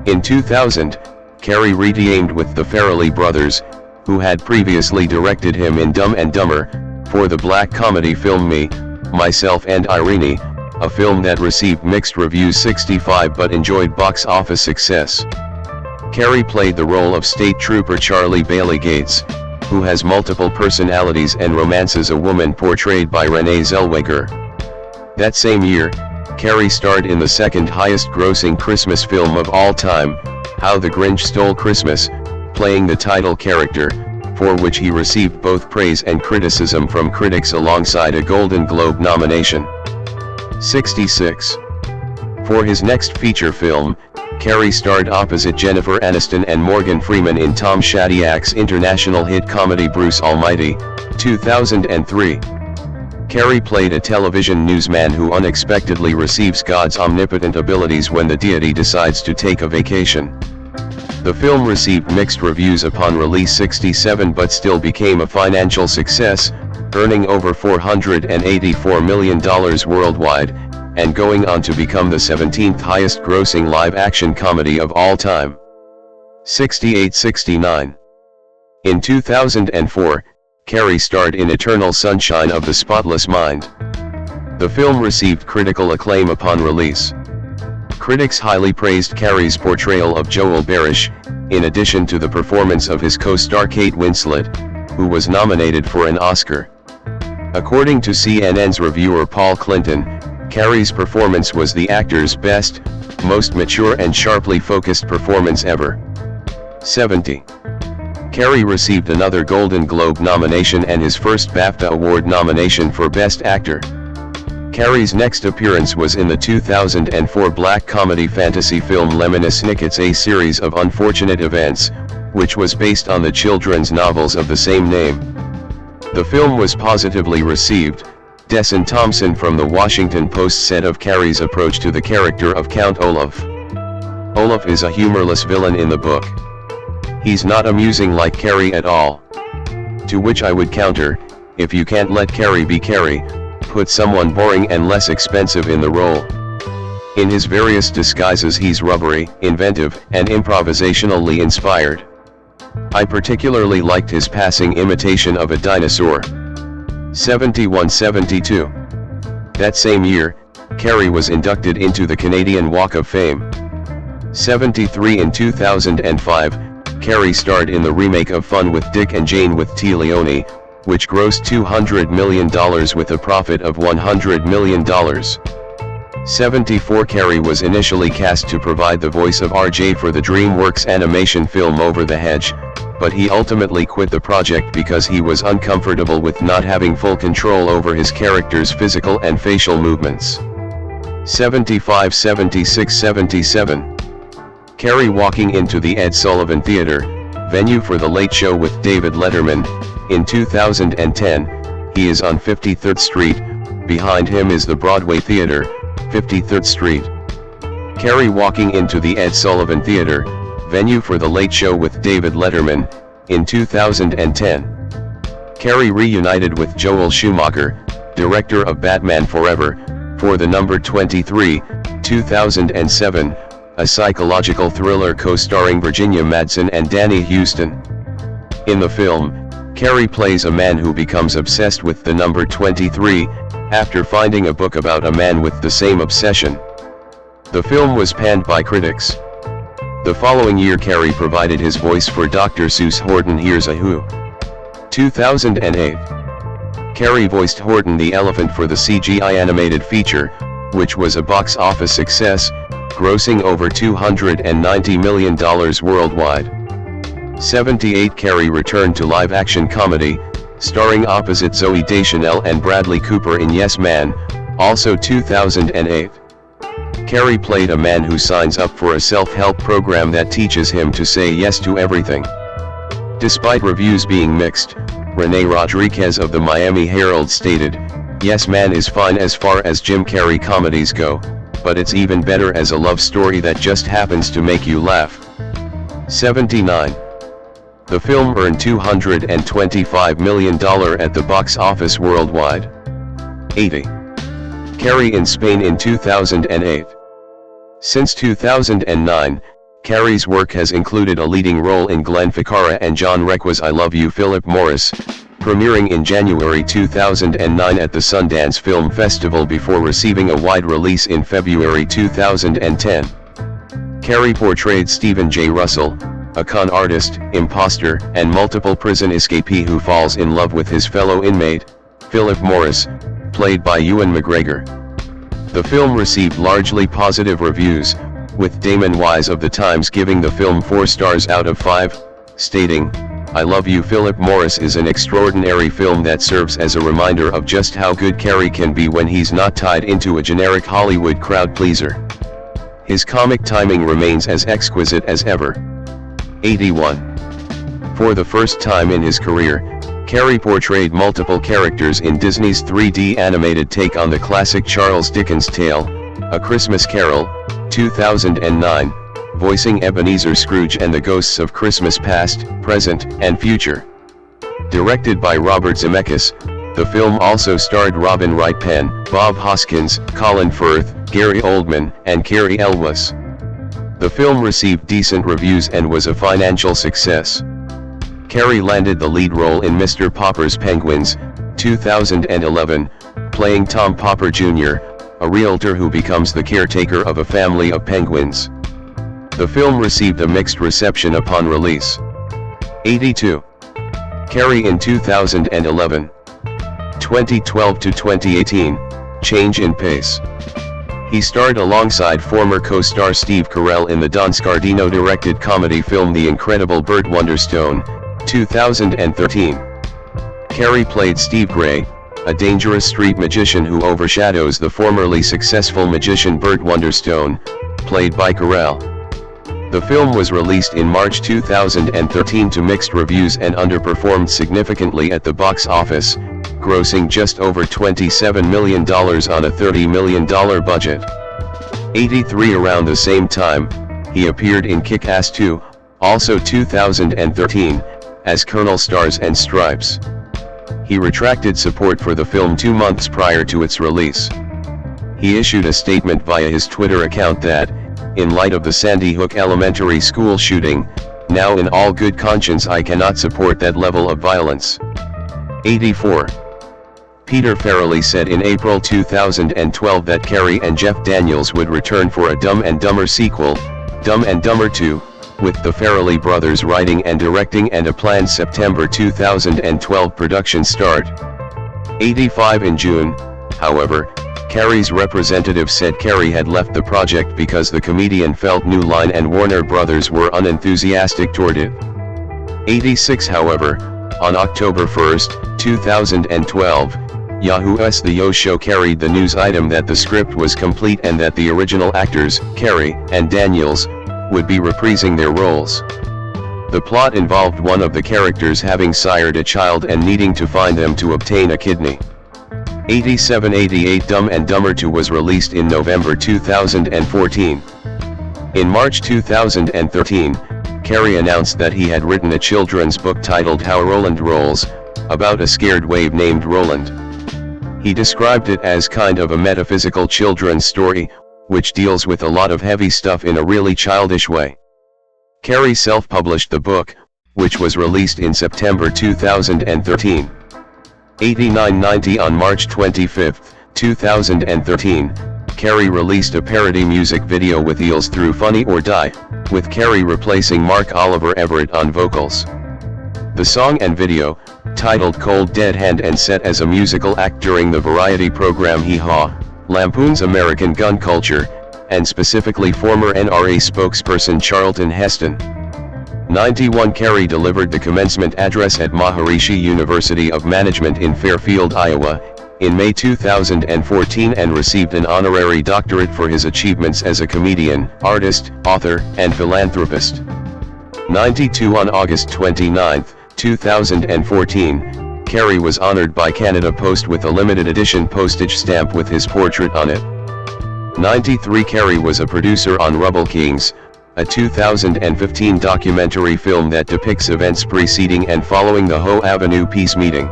In 2000, Carrey reteamed with the Farrelly brothers, who had previously directed him in Dumb and Dumber, for the black comedy film Me, Myself and Irene, a film that received mixed reviews 65 but enjoyed box office success. Carrey played the role of State Trooper Charlie Bailey Gates, who has multiple personalities and romances a woman portrayed by Renee Zellweger. That same year, Carrey starred in the second highest-grossing Christmas film of all time, How the Grinch Stole Christmas, playing the title character, for which he received both praise and criticism from critics alongside a Golden Globe nomination. 66. For his next feature film, Carrey starred opposite Jennifer Aniston and Morgan Freeman in Tom Shadyack's international hit comedy Bruce Almighty, 2003. Carrey played a television newsman who unexpectedly receives God's omnipotent abilities when the deity decides to take a vacation. The film received mixed reviews upon release 67 but still became a financial success, earning over $484 million worldwide, and going on to become the 17th highest grossing live-action comedy of all time. 68-69. In 2004, Carrey starred in Eternal Sunshine of the Spotless Mind. The film received critical acclaim upon release. Critics highly praised Carrey's portrayal of Joel Barish, in addition to the performance of his co-star Kate Winslet, who was nominated for an Oscar. According to CNN's reviewer Paul Clinton, Carrey's performance was the actor's best, most mature and sharply focused performance ever. 70. Carrey received another Golden Globe nomination and his first BAFTA Award nomination for Best Actor. Carrey's next appearance was in the 2004 black comedy fantasy film Lemony Snicket's A Series of Unfortunate Events, which was based on the children's novels of the same name. The film was positively received. Desson Thompson from The Washington Post said of Carrey's approach to the character of Count Olaf. Olaf is a humorless villain in the book. He's not amusing like Carrey at all. To which I would counter, if you can't let Carrey be Carrey, put someone boring and less expensive in the role. In his various disguises he's rubbery, inventive, and improvisationally inspired. I particularly liked his passing imitation of a dinosaur. 71-72. That same year, Carrey was inducted into the Canadian Walk of Fame. 73. In 2005, Carrey starred in the remake of Fun with Dick and Jane with T. Leone, which grossed $200 million with a profit of $100 million. 74. Carrey was initially cast to provide the voice of RJ for the DreamWorks animation film Over the Hedge, but he ultimately quit the project because he was uncomfortable with not having full control over his character's physical and facial movements. 75. 76. 77. Carrey walking into the Ed Sullivan Theater, venue for The Late Show with David Letterman, in 2010, he is on 53rd Street, behind him is the Broadway Theater, 53rd Street. Carrey walking into the Ed Sullivan Theater, venue for The Late Show with David Letterman, in 2010. Carrey reunited with Joel Schumacher, director of Batman Forever, for The Number 23, 2007, a psychological thriller co-starring Virginia Madsen and Danny Huston. In the film, Carrey plays a man who becomes obsessed with the number 23, after finding a book about a man with the same obsession. The film was panned by critics. The following year Carrey provided his voice for Dr. Seuss Horton Hears a Who. 2008. Carrey voiced Horton the elephant for the CGI animated feature, which was a box office success, grossing over $290 million worldwide. 78. Carrey returned to live-action comedy, starring opposite Zooey Deschanel and Bradley Cooper in Yes Man, also 2008. Carrey played a man who signs up for a self-help program that teaches him to say yes to everything. Despite reviews being mixed, Renee Rodriguez of the Miami Herald stated, "Yes Man is fine as far as Jim Carrey comedies go, but it's even better as a love story that just happens to make you laugh." 79. The film earned $225 million at the box office worldwide. 80. Carrey in Spain in 2008. Since 2009, Carrey's work has included a leading role in Glenn Ficarra and John Requa's I Love You Philip Morris, premiering in January 2009 at the Sundance Film Festival before receiving a wide release in February 2010. Carrey portrayed Stephen J. Russell, a con artist, imposter, and multiple prison escapee who falls in love with his fellow inmate, Philip Morris, played by Ewan McGregor. The film received largely positive reviews, with Damon Wise of The Times giving the film 4 stars out of 5, stating, "I love you. Philip Morris is an extraordinary film that serves as a reminder of just how good Carrey can be when he's not tied into a generic Hollywood crowd pleaser. His comic timing remains as exquisite as ever." 81. For the first time in his career, Carrey portrayed multiple characters in Disney's 3D animated take on the classic Charles Dickens tale, A Christmas Carol, 2009, voicing Ebenezer Scrooge and the ghosts of Christmas past, present, and future. Directed by Robert Zemeckis, the film also starred Robin Wright Penn, Bob Hoskins, Colin Firth, Gary Oldman, and Cary Elwes. The film received decent reviews and was a financial success. Carrey landed the lead role in Mr. Popper's Penguins, 2011, playing Tom Popper Jr., a realtor who becomes the caretaker of a family of penguins. The film received a mixed reception upon release. 82. Carrey in 2011. 2012 to 2018, change in pace. He starred alongside former co-star Steve Carell in the Don Scardino-directed comedy film The Incredible Burt Wonderstone, 2013. Carrey played Steve Gray, a dangerous street magician who overshadows the formerly successful magician Burt Wonderstone, played by Carell. The film was released in March 2013 to mixed reviews and underperformed significantly at the box office, grossing just over $27 million on a $30 million budget. 83. Around the same time, he appeared in Kick-Ass 2, also 2013, as Colonel Stars and Stripes. He retracted support for the film 2 months prior to its release. He issued a statement via his Twitter account that, in light of the Sandy Hook Elementary School shooting, now in all good conscience I cannot support that level of violence. 84. Peter Farrelly said in April 2012 that Carrey and Jeff Daniels would return for a Dumb and Dumber sequel, Dumb and Dumber 2, with the Farrelly brothers writing and directing and a planned September 2012 production start. 85. In June, however, Carrey's representative said Carrey had left the project because the comedian felt New Line and Warner Brothers were unenthusiastic toward it. 86. However, on October 1, 2012, Yahoo's The Yo Show carried the news item that the script was complete and that the original actors, Carrey and Daniels, would be reprising their roles. The plot involved one of the characters having sired a child and needing to find them to obtain a kidney. 87. 88. Dumb and Dumber 2 was released in November 2014. In March 2013, Carrey announced that he had written a children's book titled How Roland Rolls, about a scared wave named Roland. He described it as kind of a metaphysical children's story, which deals with a lot of heavy stuff in a really childish way. Carrey self-published the book, which was released in September 2013. 89. 90. On March 25, 2013, Carrey released a parody music video with Eels Through Funny or Die, with Carrey replacing Mark Oliver Everett on vocals. The song and video, titled Cold Dead Hand and set as a musical act during the variety program Hee Haw, lampoons American gun culture, and specifically former NRA spokesperson Charlton Heston. 91. Carrey delivered the commencement address at Maharishi University of Management in Fairfield, Iowa, in May 2014 and received an honorary doctorate for his achievements as a comedian, artist, author, and philanthropist. 92. On August 29, 2014, Carrey was honored by Canada Post with a limited edition postage stamp with his portrait on it. 93. Carrey was a producer on Rubble Kings, a 2015 documentary film that depicts events preceding and following the Howe Avenue peace meeting.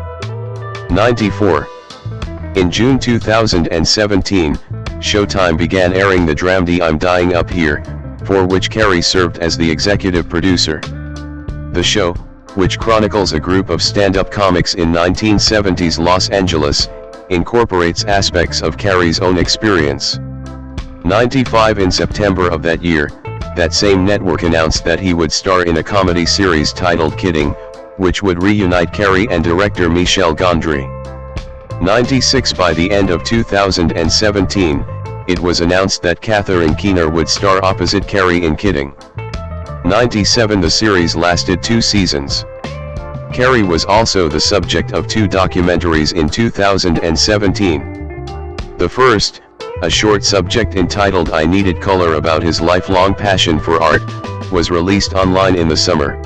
94. In June 2017, Showtime began airing the dramedy I'm Dying Up Here, for which Carrey served as the executive producer. The show, which chronicles a group of stand-up comics in 1970s Los Angeles, incorporates aspects of Carrey's own experience. 95 In September of that year, that same network announced that he would star in a comedy series titled Kidding, which would reunite Carrey and director Michel Gondry. 96 By the end of 2017, it was announced that Catherine Keener would star opposite Carrey in Kidding. 97 The series lasted 2 seasons. Carrey was also the subject of 2 documentaries in 2017. The first, a short subject entitled I Needed Color about his lifelong passion for art, was released online in the summer.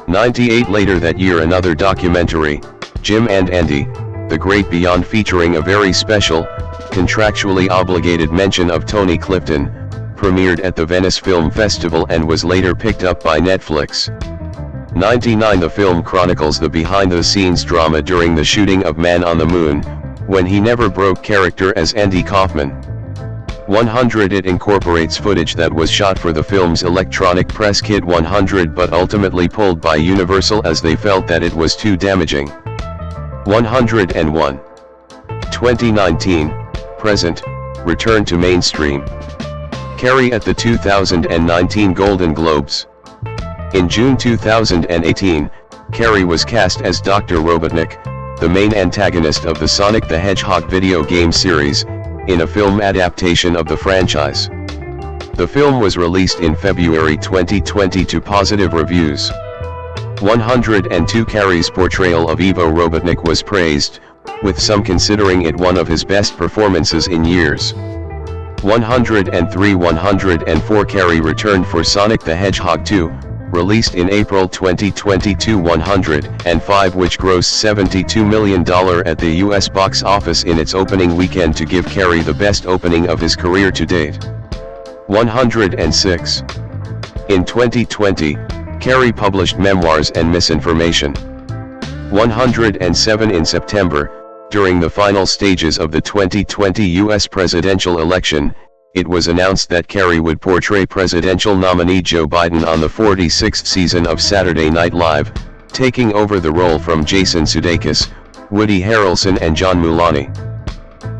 98 Later that year another documentary, Jim and Andy, The Great Beyond, featuring a very special, contractually obligated mention of Tony Clifton, premiered at the Venice Film Festival and was later picked up by Netflix. 99 The film chronicles the behind-the-scenes drama during the shooting of Man on the Moon, when he never broke character as Andy Kaufman. 100 It incorporates footage that was shot for the film's electronic press kit 100 but ultimately pulled by Universal as they felt that it was too damaging. 101. 2019, present, return to mainstream. Carrey at the 2019 Golden Globes. In June 2018, Carrey was cast as Dr. Robotnik, the main antagonist of the Sonic the Hedgehog video game series, in a film adaptation of the franchise. The film was released in February 2020 to positive reviews. 102 Carrey's portrayal of Ivo Robotnik was praised, with some considering it one of his best performances in years. 103 104 Carrey returned for Sonic the Hedgehog 2, released in April 2022. 105 which grossed $72 million at the US box office in its opening weekend to give Carrey the best opening of his career to date. 106. In 2020, Carrey published Memoirs and Misinformation. 107 In September, during the final stages of the 2020 US presidential election, it was announced that Carrey would portray presidential nominee Joe Biden on the 46th season of Saturday Night Live, taking over the role from Jason Sudeikis, Woody Harrelson and John Mulaney.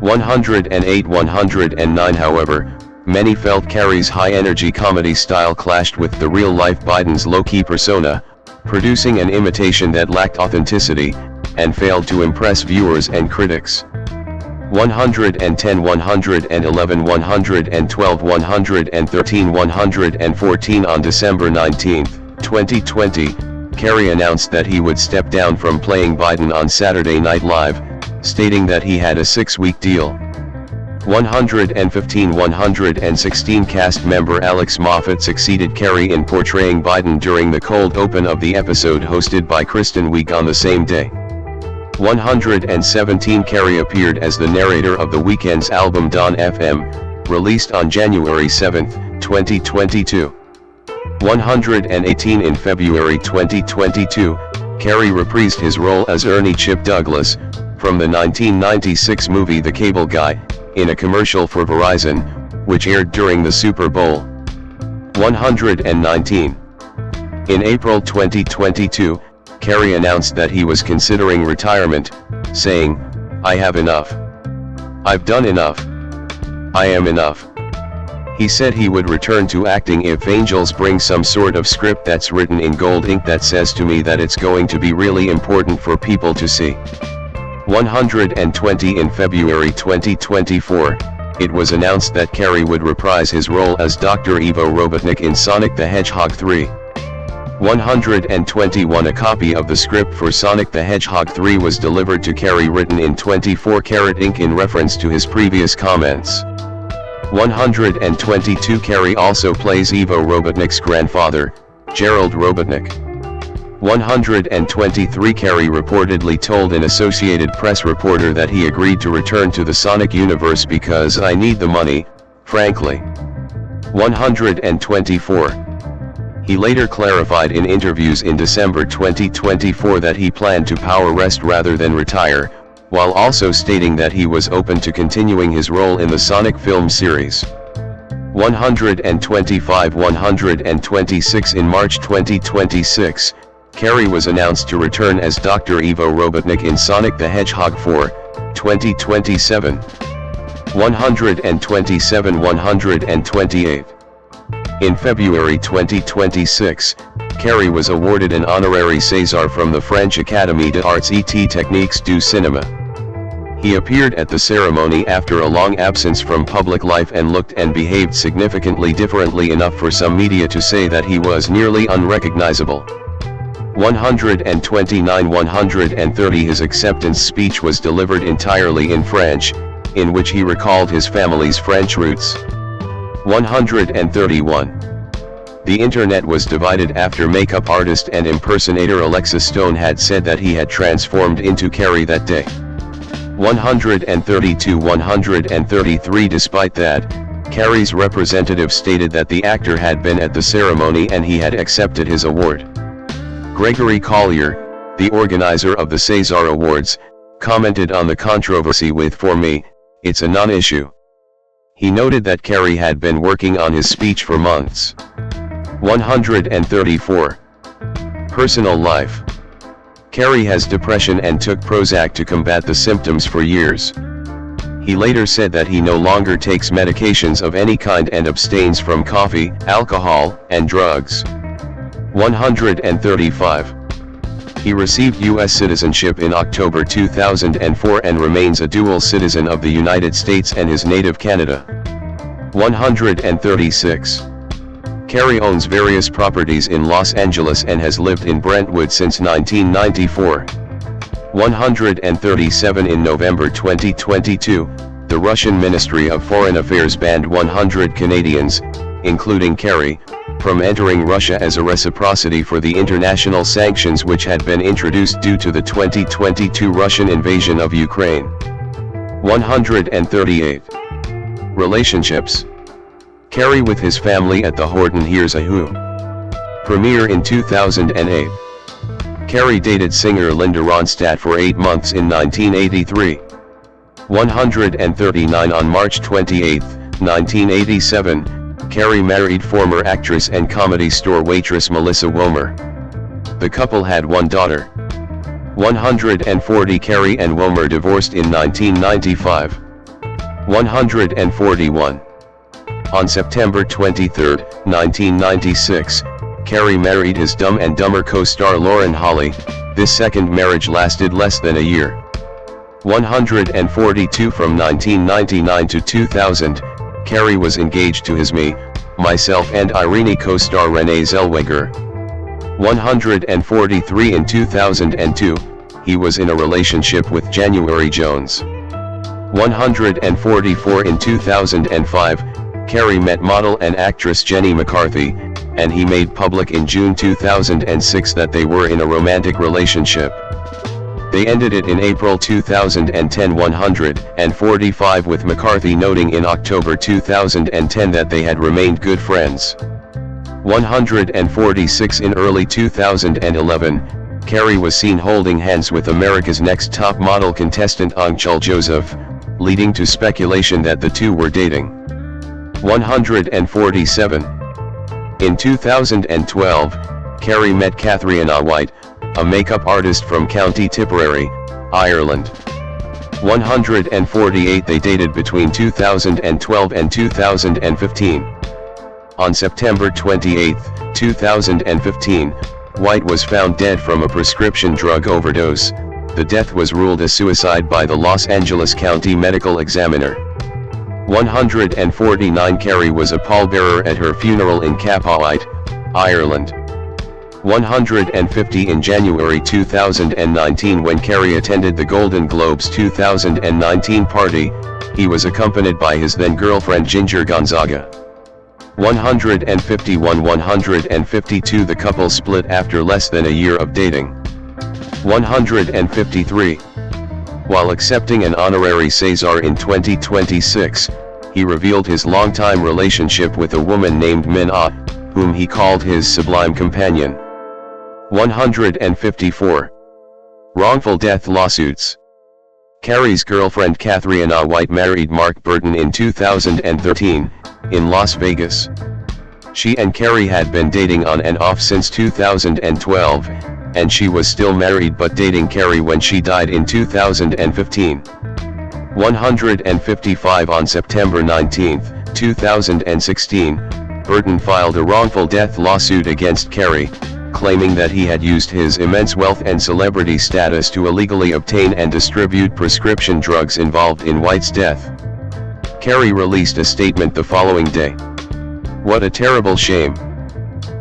108 109 However, many felt Carrey's high-energy comedy style clashed with the real-life Biden's low-key persona, producing an imitation that lacked authenticity, and failed to impress viewers and critics. 110 111 112 113 114 On December 19, 2020, Carrey announced that he would step down from playing Biden on Saturday Night Live, stating that he had a 6-week deal. 115 116 Cast member Alex Moffat succeeded Carrey in portraying Biden during the cold open of the episode hosted by Kristen Wiig on the same day. 117 Carrey appeared as the narrator of the Weeknd's album Dawn FM, released on January 7, 2022. 118 In February 2022, Carrey reprised his role as Ernie Chip Douglas, from the 1996 movie The Cable Guy, in a commercial for Verizon, which aired during the Super Bowl. 119. In April 2022, Carrey announced that he was considering retirement, saying, "I have enough. I've done enough. I am enough." He said he would return to acting if angels bring some sort of script that's written in gold ink that says to me that it's going to be really important for people to see. 120 In February 2024, it was announced that Carrey would reprise his role as Dr. Ivo Robotnik in Sonic the Hedgehog 3. 121 A copy of the script for Sonic the Hedgehog 3 was delivered to Carrey written in 24-karat ink in reference to his previous comments. 122 Carrey also plays Ivo Robotnik's grandfather, Gerald Robotnik. 123 Carrey reportedly told an Associated Press reporter that he agreed to return to the Sonic universe because "I need the money, frankly." 124. He later clarified in interviews in December 2024 that he planned to power rest rather than retire, while also stating that he was open to continuing his role in the Sonic film series. 125 126 In March 2026, Carrey was announced to return as Dr. Ivo Robotnik in Sonic the Hedgehog 4, 2027. 127-128. In February 2026, Carrey was awarded an honorary César from the French Académie des Arts et Techniques du Cinéma. He appeared at the ceremony after a long absence from public life and looked and behaved significantly differently enough for some media to say that he was nearly unrecognizable. 129-130. His acceptance speech was delivered entirely in French, in which he recalled his family's French roots. 131. The internet was divided after makeup artist and impersonator Alexa Stone had said that he had transformed into Carrey that day. 132-133. Despite that, Carrey's representative stated that the actor had been at the ceremony and he had accepted his award. Gregory Collier, the organizer of the César Awards, commented on the controversy with "For me, it's a non-issue." He noted that Carrey had been working on his speech for months. 134. Personal life. Carrey has depression and took Prozac to combat the symptoms for years. He later said that he no longer takes medications of any kind and abstains from coffee, alcohol, and drugs. 135. He received U.S. citizenship in October 2004 and remains a dual citizen of the United States and his native Canada. 136. Carrey owns various properties in Los Angeles and has lived in Brentwood since 1994. 137. In November 2022, the Russian Ministry of Foreign Affairs banned 100 Canadians, including Carrey, from entering Russia as a reciprocity for the international sanctions which had been introduced due to the 2022 Russian invasion of Ukraine. 138. Relationships. Carrey with his family at the Horton Hears a Who. Premiere in 2008. Carrey dated singer Linda Ronstadt for 8 months in 1983. 139. On March 28, 1987, Carrey married former actress and Comedy Store waitress Melissa Womer. The couple had one daughter. 140. Carrey and Womer divorced in 1995. 141. On September 23, 1996, Carrey married his Dumb and Dumber co-star Lauren Holly. This second marriage lasted less than a year. 142. From 1999 to 2000, Carrey was engaged to his Me, Myself and Irene co-star Renee Zellweger. 143. In 2002, he was in a relationship with January Jones. 144. In 2005, Carrey met model and actress Jenny McCarthy, and he made public in June 2006 that they were in a romantic relationship. They ended it in April 2010. 145. With McCarthy noting in October 2010 that they had remained good friends. 146. In early 2011, Carrey was seen holding hands with America's Next Top Model contestant Anchal Joseph, leading to speculation that the two were dating. 147. In 2012, Carrey met Catriona White, a makeup artist from County Tipperary, Ireland. 148. They dated between 2012 and 2015. On September 28, 2015, White was found dead from a prescription drug overdose. The death was ruled a suicide by the Los Angeles County Medical Examiner. 149. Carrey was a pallbearer at her funeral in Cappoite, Ireland. 150. In January 2019, when Carrey attended the Golden Globes 2019 party, he was accompanied by his then-girlfriend Ginger Gonzaga. 151. 152. The couple split after less than a year of dating. 153. While accepting an honorary César in 2026, he revealed his longtime relationship with a woman named Min Ah, whom he called his sublime companion. 154. Wrongful death lawsuits. Carrey's girlfriend Catriona White married Mark Burton in 2013, in Las Vegas. She and Carrey had been dating on and off since 2012, and she was still married but dating Carrey when she died in 2015. 155 On September 19, 2016, Burton filed a wrongful death lawsuit against Carrey, claiming that he had used his immense wealth and celebrity status to illegally obtain and distribute prescription drugs involved in White's death. Carrey released a statement the following day. "What a terrible shame.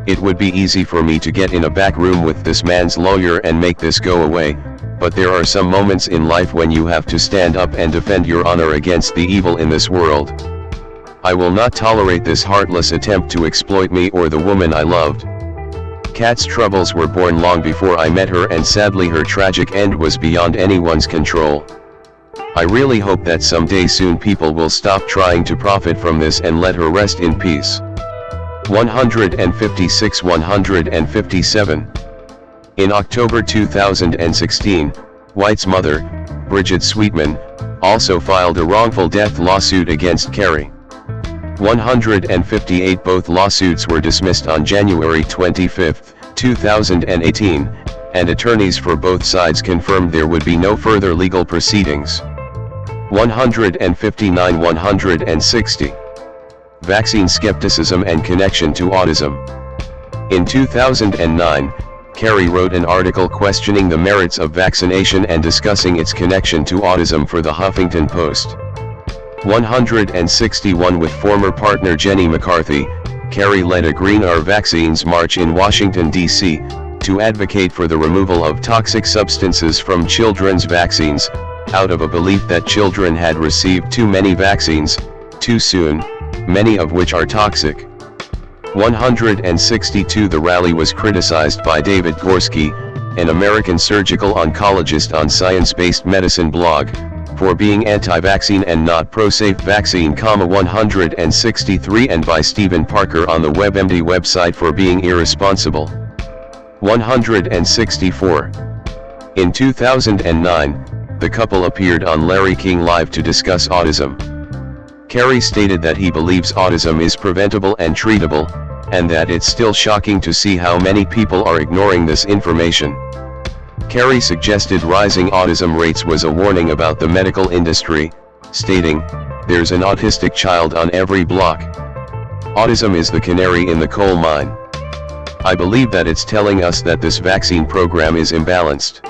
It would be easy for me to get in a back room with this man's lawyer and make this go away, but there are some moments in life when you have to stand up and defend your honor against the evil in this world. I will not tolerate this heartless attempt to exploit me or the woman I loved. Kat's troubles were born long before I met her, and sadly her tragic end was beyond anyone's control. I really hope that someday soon people will stop trying to profit from this and let her rest in peace." 156-157. In October 2016, White's mother, Bridget Sweetman, also filed a wrongful death lawsuit against Carrey. 158. Both lawsuits were dismissed on January 25, 2018, and attorneys for both sides confirmed there would be no further legal proceedings. 159-160. Vaccine skepticism and connection to autism. In 2009, Carrey wrote an article questioning the merits of vaccination and discussing its connection to autism for the Huffington Post. 161. With former partner Jenny McCarthy, Carrey led a Green Our Vaccines march in Washington, D.C., to advocate for the removal of toxic substances from children's vaccines, out of a belief that children had received too many vaccines, too soon, many of which are toxic. 162. The rally was criticized by David Gorski, an American surgical oncologist on Science-Based Medicine blog, for being anti-vaccine and not pro-safe vaccine, 163, and by Stephen Parker on the WebMD website for being irresponsible. 164. In 2009, the couple appeared on Larry King Live to discuss autism. Carrey stated that he believes autism is preventable and treatable, and that it's still shocking to see how many people are ignoring this information. Carrey suggested rising autism rates was a warning about the medical industry, stating, "There's an autistic child on every block. Autism is the canary in the coal mine. I believe that it's telling us that this vaccine program is imbalanced."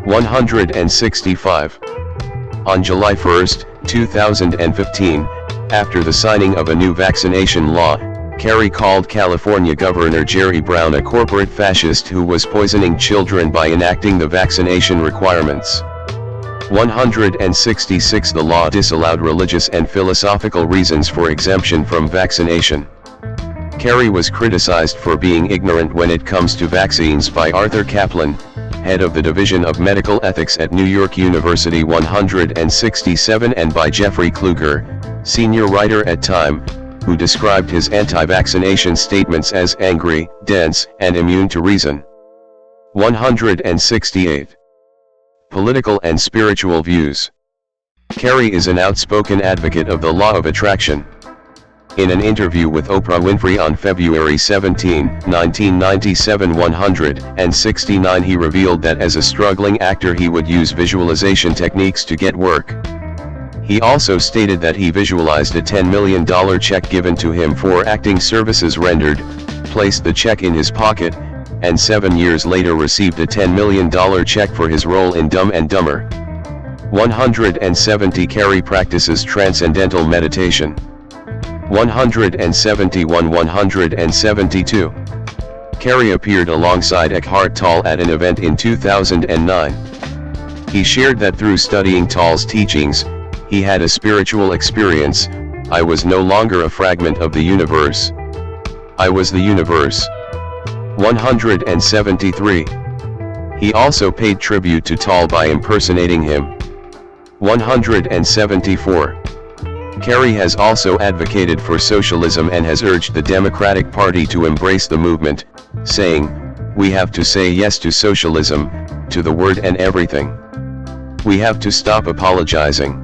165. On July 1, 2015, after the signing of a new vaccination law, Carrey called California Governor Jerry Brown a corporate fascist who was poisoning children by enacting the vaccination requirements. 166. The law disallowed religious and philosophical reasons for exemption from vaccination. Carrey was criticized for being ignorant when it comes to vaccines by Arthur Kaplan, head of the Division of Medical Ethics at New York University. 167. And by Jeffrey Kluger, senior writer at Time, who described his anti-vaccination statements as angry, dense, and immune to reason. 168. Political and spiritual views. Carrey is an outspoken advocate of the law of attraction. In an interview with Oprah Winfrey on February 17, 1997, 169, he revealed that as a struggling actor he would use visualization techniques to get work. He also stated that he visualized a $10 million check given to him for acting services rendered, placed the check in his pocket, and 7 years later received a $10 million check for his role in Dumb and Dumber. 170. Carrey practices transcendental meditation. 171-172. Carrey appeared alongside Eckhart Tolle at an event in 2009. He shared that through studying Tolle's teachings, he had a spiritual experience. "I was no longer a fragment of the universe. I was the universe." 173. He also paid tribute to Tolle by impersonating him. 174. Carrey has also advocated for socialism and has urged the Democratic Party to embrace the movement, saying, "We have to say yes to socialism, to the word and everything. We have to stop apologizing."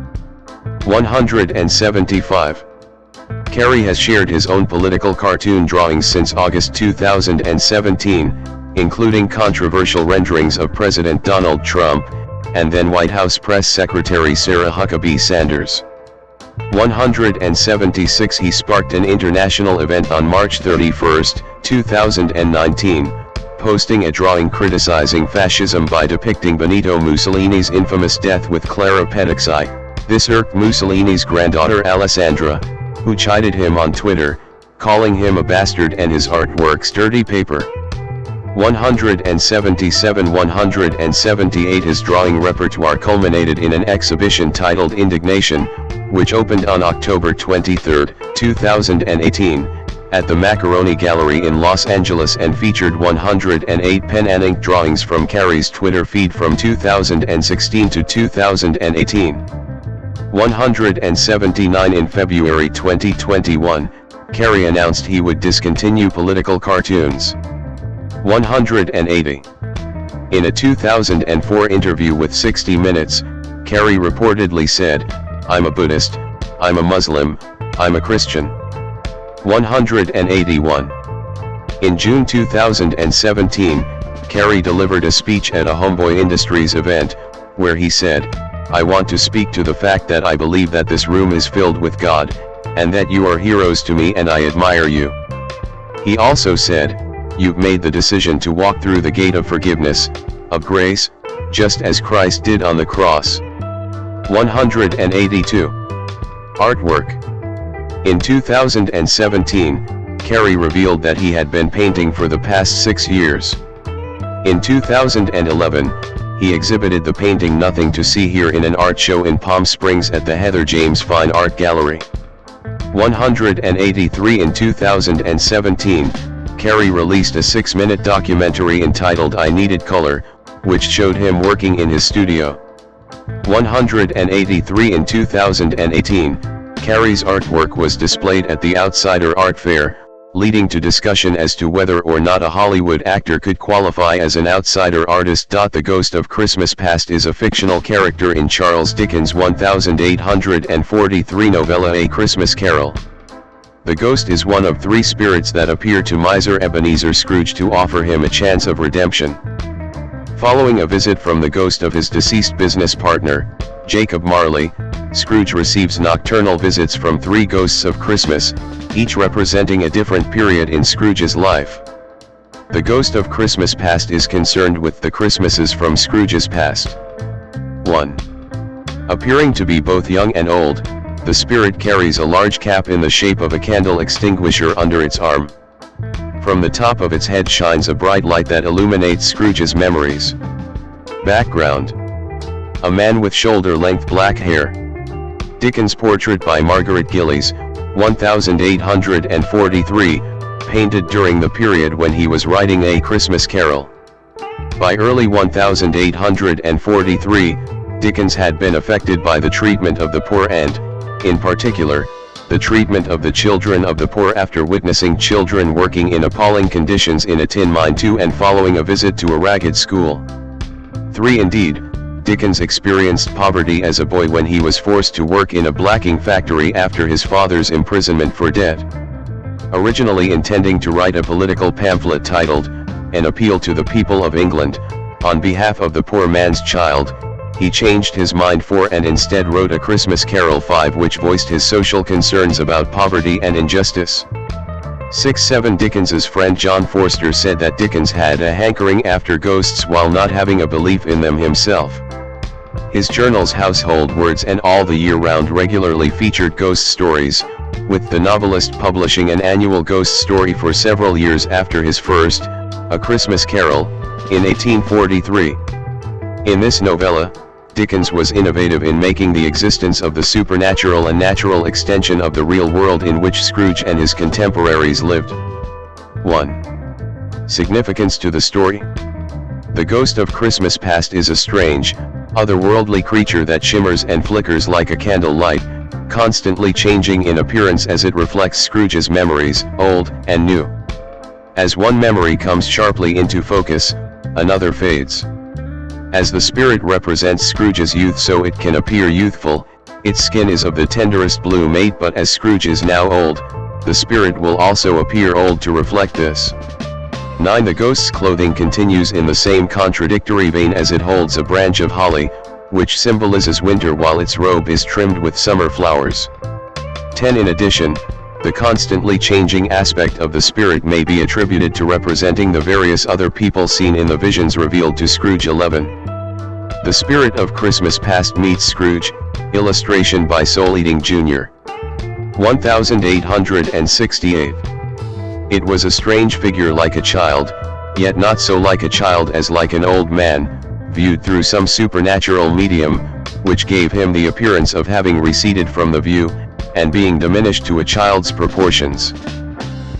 175. Carrey has shared his own political cartoon drawings since August 2017, including controversial renderings of President Donald Trump, and then White House Press Secretary Sarah Huckabee Sanders. 176 He sparked an international event on March 31, 2019, posting a drawing criticizing fascism by depicting Benito Mussolini's infamous death with Clara Petacci. This irked Mussolini's granddaughter Alessandra, who chided him on Twitter, calling him a bastard and his artworks dirty paper. 177 178 His drawing repertoire culminated in an exhibition titled Indignation, which opened on October 23, 2018, at the Macaroni Gallery in Los Angeles and featured 108 pen and ink drawings from Carrey's Twitter feed from 2016 to 2018. 179 In February 2021, Carrey announced he would discontinue political cartoons. 180. In a 2004 interview with 60 Minutes, Carrey reportedly said, "I'm a Buddhist, I'm a Muslim, I'm a Christian." 181. In June 2017, Carrey delivered a speech at a Homeboy Industries event, where he said, "I want to speak to the fact that I believe that this room is filled with God, and that you are heroes to me and I admire you." He also said, "You've made the decision to walk through the gate of forgiveness, of grace, just as Christ did on the cross." 182. Artwork. In 2017, Carrey revealed that he had been painting for the past 6 years. In 2011, he exhibited the painting Nothing to See Here in an art show in Palm Springs at the Heather James Fine Art Gallery. 183 In 2017, Carrey released a 6-minute documentary entitled I Needed Color, which showed him working in his studio. 183 In 2018, Carrey's artwork was displayed at the Outsider Art Fair, leading to discussion as to whether or not a Hollywood actor could qualify as an outsider artist. The Ghost of Christmas Past is a fictional character in Charles Dickens' 1843 novella A Christmas Carol. The ghost is one of 3 spirits that appear to miser Ebenezer Scrooge to offer him a chance of redemption. Following a visit from the ghost of his deceased business partner, Jacob Marley, Scrooge receives nocturnal visits from 3 ghosts of Christmas, each representing a different period in Scrooge's life. The Ghost of Christmas Past is concerned with the Christmases from Scrooge's past. 1. Appearing to be both young and old, the spirit carries a large cap in the shape of a candle extinguisher under its arm. From the top of its head shines a bright light that illuminates Scrooge's memories. Background: a man with shoulder-length black hair. Dickens' portrait by Margaret Gillies, 1843, painted during the period when he was writing A Christmas Carol. By early 1843, Dickens had been affected by the treatment of the poor and, in particular, the treatment of the children of the poor after witnessing children working in appalling conditions in a tin mine to and following a visit to a ragged school. 3. Indeed, Dickens experienced poverty as a boy when he was forced to work in a blacking factory after his father's imprisonment for debt. Originally intending to write a political pamphlet titled, An Appeal to the People of England, on behalf of the poor man's child, he changed his mind and instead wrote A Christmas Carol 5, which voiced his social concerns about poverty and injustice. 6-7 Dickens's friend John Forster said that Dickens had a hankering after ghosts while not having a belief in them himself. His journals Household Words and All the Year Round regularly featured ghost stories, with the novelist publishing an annual ghost story for several years after his first, A Christmas Carol, in 1843. In this novella, Dickens was innovative in making the existence of the supernatural a natural extension of the real world in which Scrooge and his contemporaries lived. 1. Significance to the story. The Ghost of Christmas Past is a strange, otherworldly creature that shimmers and flickers like a candle light, constantly changing in appearance as it reflects Scrooge's memories, old and new. As one memory comes sharply into focus, another fades. As the spirit represents Scrooge's youth, so it can appear youthful. Its skin is of the tenderest blue mate, but as Scrooge is now old, the spirit will also appear old to reflect this. 9. The ghost's clothing continues in the same contradictory vein as it holds a branch of holly, which symbolizes winter, while its robe is trimmed with summer flowers. 10. In addition, the constantly changing aspect of the spirit may be attributed to representing the various other people seen in the visions revealed to Scrooge. 11. The Spirit of Christmas Past meets Scrooge, illustration by Soul Eating Jr. 1868. It was a strange figure, like a child, yet not so like a child as like an old man, viewed through some supernatural medium, which gave him the appearance of having receded from the view, and being diminished to a child's proportions.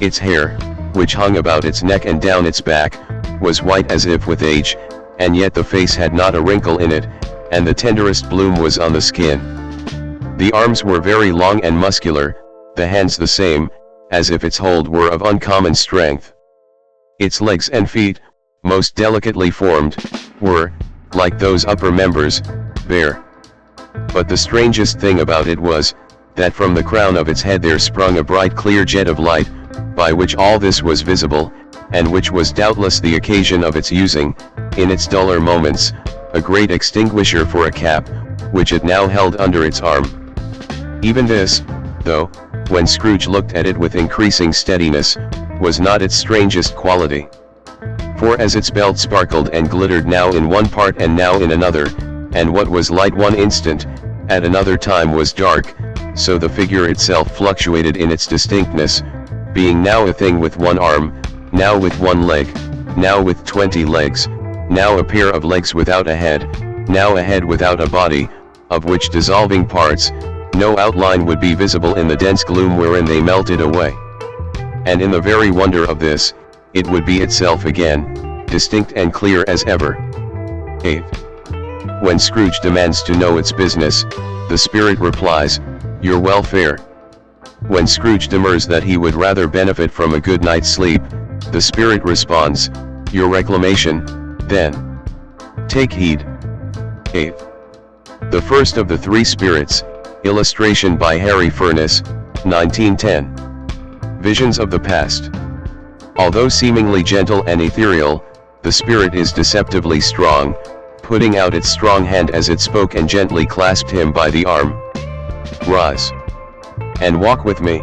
Its hair, which hung about its neck and down its back, was white as if with age, and yet the face had not a wrinkle in it, and the tenderest bloom was on the skin. The arms were very long and muscular, the hands the same, as if its hold were of uncommon strength. Its legs and feet, most delicately formed, were, like those upper members, bare. But the strangest thing about it was, that from the crown of its head there sprung a bright clear jet of light, by which all this was visible, and which was doubtless the occasion of its using, in its duller moments, a great extinguisher for a cap, which it now held under its arm. Even this, though, when Scrooge looked at it with increasing steadiness, was not its strangest quality. For as its belt sparkled and glittered now in one part and now in another, and what was light one instant, at another time was dark, so the figure itself fluctuated in its distinctness, being now a thing with one arm, now with one leg, now with 20 legs, now a pair of legs without a head, now a head without a body, of which dissolving parts, no outline would be visible in the dense gloom wherein they melted away. And in the very wonder of this, it would be itself again, distinct and clear as ever. 8. When Scrooge demands to know its business, the spirit replies, "Your welfare." When Scrooge demurs that he would rather benefit from a good night's sleep, the spirit responds, "Your reclamation, then. Take heed." 8. The first of the three spirits, illustration by Harry Furness, 1910. Visions of the past. Although seemingly gentle and ethereal, the spirit is deceptively strong, putting out its strong hand as it spoke and gently clasped him by the arm. "Rise and walk with me."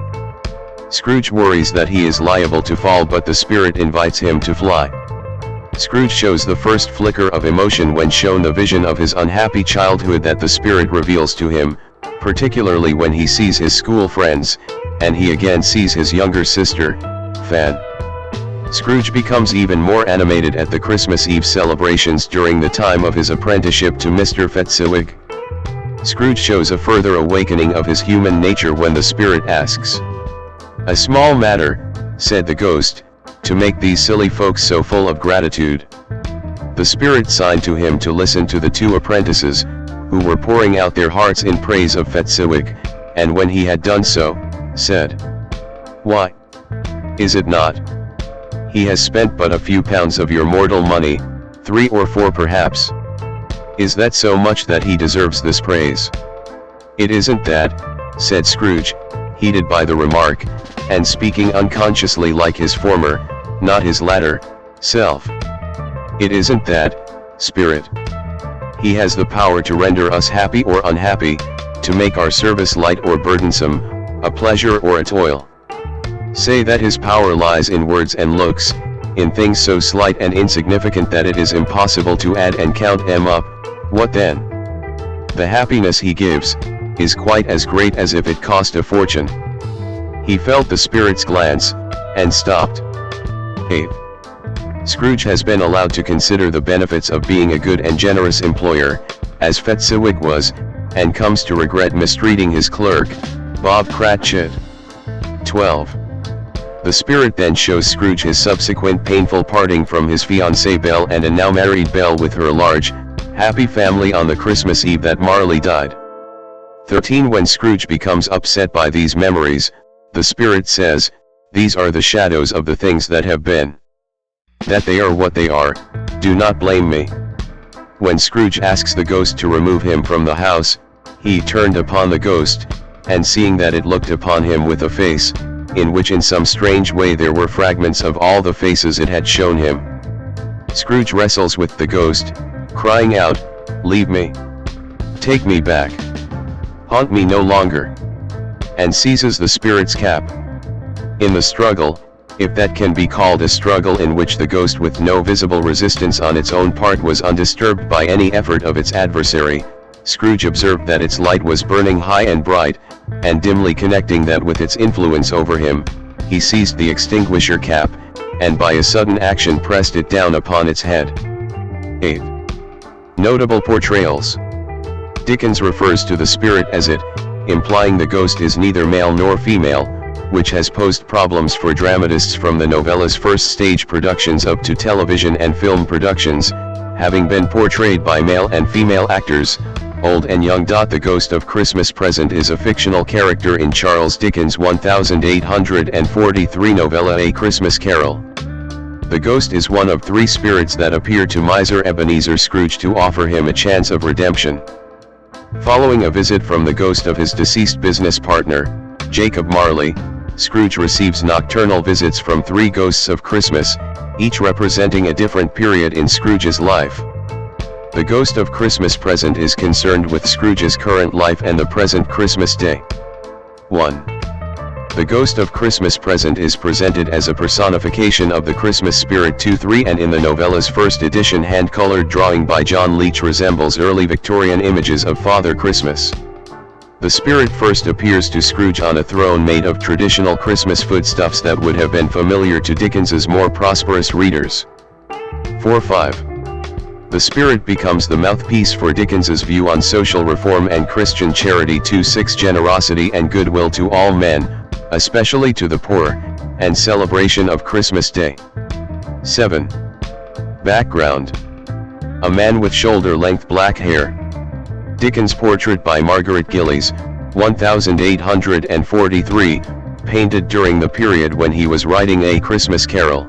Scrooge worries that he is liable to fall, but the spirit invites him to fly. Scrooge shows the first flicker of emotion when shown the vision of his unhappy childhood that the spirit reveals to him, particularly when he sees his school friends, and he again sees his younger sister, Fan. Scrooge becomes even more animated at the Christmas Eve celebrations during the time of his apprenticeship to Mr. Fetziwig. Scrooge shows a further awakening of his human nature when the spirit asks, "A small matter," said the ghost, "to make these silly folks so full of gratitude." The spirit signed to him to listen to the two apprentices, who were pouring out their hearts in praise of Fetziwig, and when he had done so, said, "Why, is it not? He has spent but a few pounds of your mortal money, 3 or 4 perhaps. Is that so much that he deserves this praise?" "It isn't that," said Scrooge, heated by the remark, and speaking unconsciously like his former, not his latter, self. "It isn't that, spirit. He has the power to render us happy or unhappy, to make our service light or burdensome, a pleasure or a toil. Say that his power lies in words and looks, in things so slight and insignificant that it is impossible to add and count them up, what then? The happiness he gives, is quite as great as if it cost a fortune." He felt the spirit's glance, and stopped. 8. Scrooge has been allowed to consider the benefits of being a good and generous employer, as Fetziwig was, and comes to regret mistreating his clerk, Bob Cratchit. 12. The spirit then shows Scrooge his subsequent painful parting from his fiancée Belle and a now married Belle with her large, happy family on the Christmas Eve that Marley died. 13. When Scrooge becomes upset by these memories, the spirit says, "These are the shadows of the things that have been. That they are what they are, do not blame me." When Scrooge asks the ghost to remove him from the house, he turned upon the ghost, and seeing that it looked upon him with a face, in which in some strange way there were fragments of all the faces it had shown him. Scrooge wrestles with the ghost, crying out, "Leave me! Take me back! Haunt me no longer!" and seizes the spirit's cap. In the struggle, if that can be called a struggle in which the ghost with no visible resistance on its own part was undisturbed by any effort of its adversary, Scrooge observed that its light was burning high and bright, and dimly connecting that with its influence over him, he seized the extinguisher cap, and by a sudden action pressed it down upon its head. 8. Notable portrayals. Dickens refers to the spirit as it, implying the ghost is neither male nor female, which has posed problems for dramatists from the novella's first stage productions up to television and film productions, having been portrayed by male and female actors, old and young. The Ghost of Christmas Present is a fictional character in Charles Dickens' 1843 novella A Christmas Carol. The ghost is one of three spirits that appear to miser Ebenezer Scrooge to offer him a chance of redemption. Following a visit from the ghost of his deceased business partner, Jacob Marley, Scrooge receives nocturnal visits from three ghosts of Christmas, each representing a different period in Scrooge's life. The Ghost of Christmas Present is concerned with Scrooge's current life and the present Christmas Day. 1. The Ghost of Christmas Present is presented as a personification of the Christmas spirit. 2-3 And in the novella's first edition, hand-colored drawing by John Leech resembles early Victorian images of Father Christmas. The spirit first appears to Scrooge on a throne made of traditional Christmas foodstuffs that would have been familiar to Dickens's more prosperous readers. 4-5. The spirit becomes the mouthpiece for Dickens's view on social reform and Christian charity. 2-6 Generosity and goodwill to all men, especially to the poor, and celebration of Christmas Day. 7. Background. A man with shoulder-length black hair. Dickens' portrait by Margaret Gillies, 1843, painted during the period when he was writing A Christmas Carol.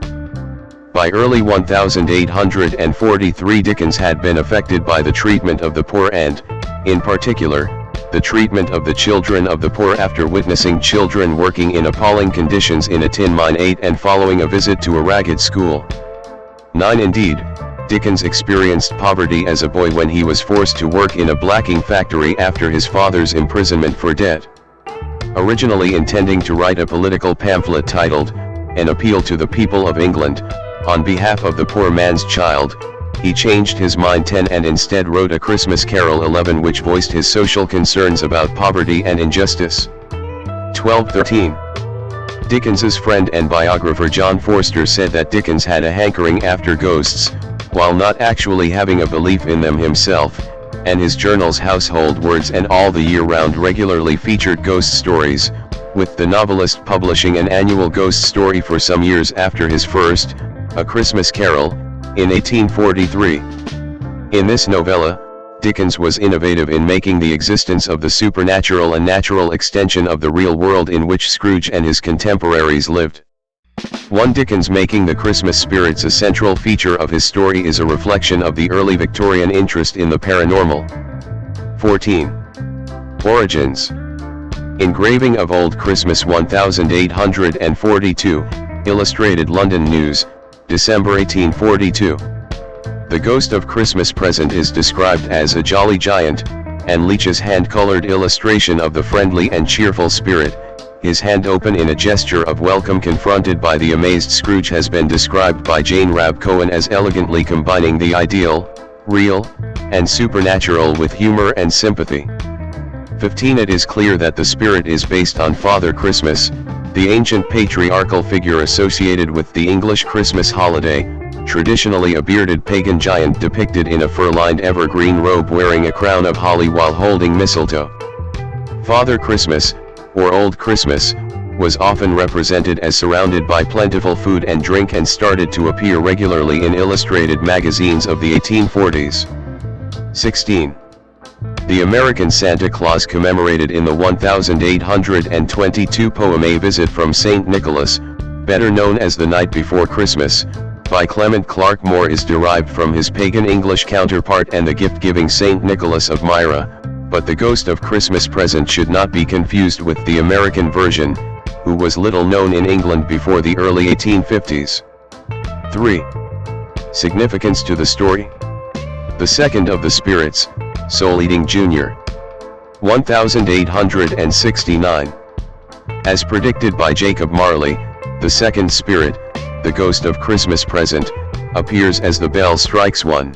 By early 1843 Dickens had been affected by the treatment of the poor and, in particular, the treatment of the children of the poor after witnessing children working in appalling conditions in a tin mine. 8 And following a visit to a ragged school. 9 Indeed, Dickens experienced poverty as a boy when he was forced to work in a blacking factory after his father's imprisonment for debt. Originally intending to write a political pamphlet titled, An Appeal to the People of England, on behalf of the poor man's child, he changed his mind. 10 And instead wrote A Christmas Carol. 11 Which voiced his social concerns about poverty and injustice. 12-13. Dickens's friend and biographer John Forster said that Dickens had a hankering after ghosts, while not actually having a belief in them himself, and his journals Household Words and All the Year Round regularly featured ghost stories, with the novelist publishing an annual ghost story for some years after his first, A Christmas Carol, in 1843. In this novella, Dickens was innovative in making the existence of the supernatural a natural extension of the real world in which Scrooge and his contemporaries lived. 1 Dickens making the Christmas spirits a central feature of his story is a reflection of the early Victorian interest in the paranormal. 14. Origins. Engraving of Old Christmas 1842, Illustrated London News, December 1842. The Ghost of Christmas Present is described as a jolly giant, and Leech's hand-colored illustration of the friendly and cheerful spirit, his hand open in a gesture of welcome confronted by the amazed Scrooge, has been described by Jane Rab Cohen as elegantly combining the ideal, real, and supernatural with humor and sympathy. 15 It is clear that the spirit is based on Father Christmas, the ancient patriarchal figure associated with the English Christmas holiday, traditionally a bearded pagan giant depicted in a fur-lined evergreen robe wearing a crown of holly while holding mistletoe. Father Christmas, or Old Christmas, was often represented as surrounded by plentiful food and drink and started to appear regularly in illustrated magazines of the 1840s. 16. The American Santa Claus commemorated in the 1822 poem A Visit from St. Nicholas, better known as The Night Before Christmas, by Clement Clarke Moore is derived from his pagan English counterpart and the gift-giving St. Nicholas of Myra, but the Ghost of Christmas Present should not be confused with the American version, who was little known in England before the early 1850s. 3. Significance to the story. The second of the spirits, Soul-Eating Jr. 1869. As predicted by Jacob Marley, the second spirit, the ghost of Christmas Present, appears as the bell strikes 1.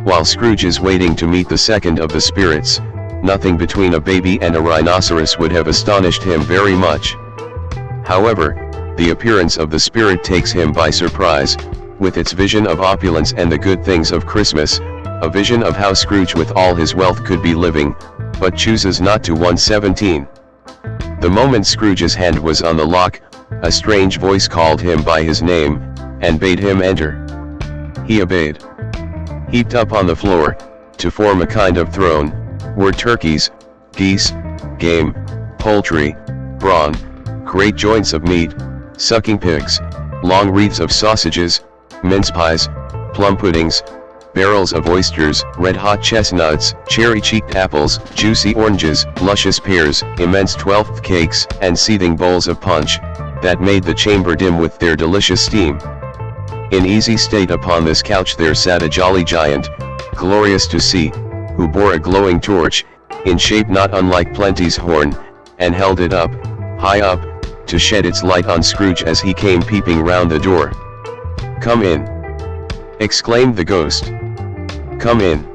While Scrooge is waiting to meet the second of the spirits, nothing between a baby and a rhinoceros would have astonished him very much. However, the appearance of the spirit takes him by surprise, with its vision of opulence and the good things of Christmas, a vision of how Scrooge with all his wealth could be living, but chooses not to. 117. The moment Scrooge's hand was on the lock, a strange voice called him by his name, and bade him enter. He obeyed. Heaped up on the floor, to form a kind of throne, were turkeys, geese, game, poultry, brawn, great joints of meat, sucking pigs, long wreaths of sausages, mince pies, plum puddings, barrels of oysters, red-hot chestnuts, cherry-cheeked apples, juicy oranges, luscious pears, immense twelfth cakes, and seething bowls of punch, that made the chamber dim with their delicious steam. In easy state upon this couch there sat a jolly giant, glorious to see, who bore a glowing torch, in shape not unlike Plenty's horn, and held it up, high up, to shed its light on Scrooge as he came peeping round the door. "Come in!" exclaimed the ghost. "Come in,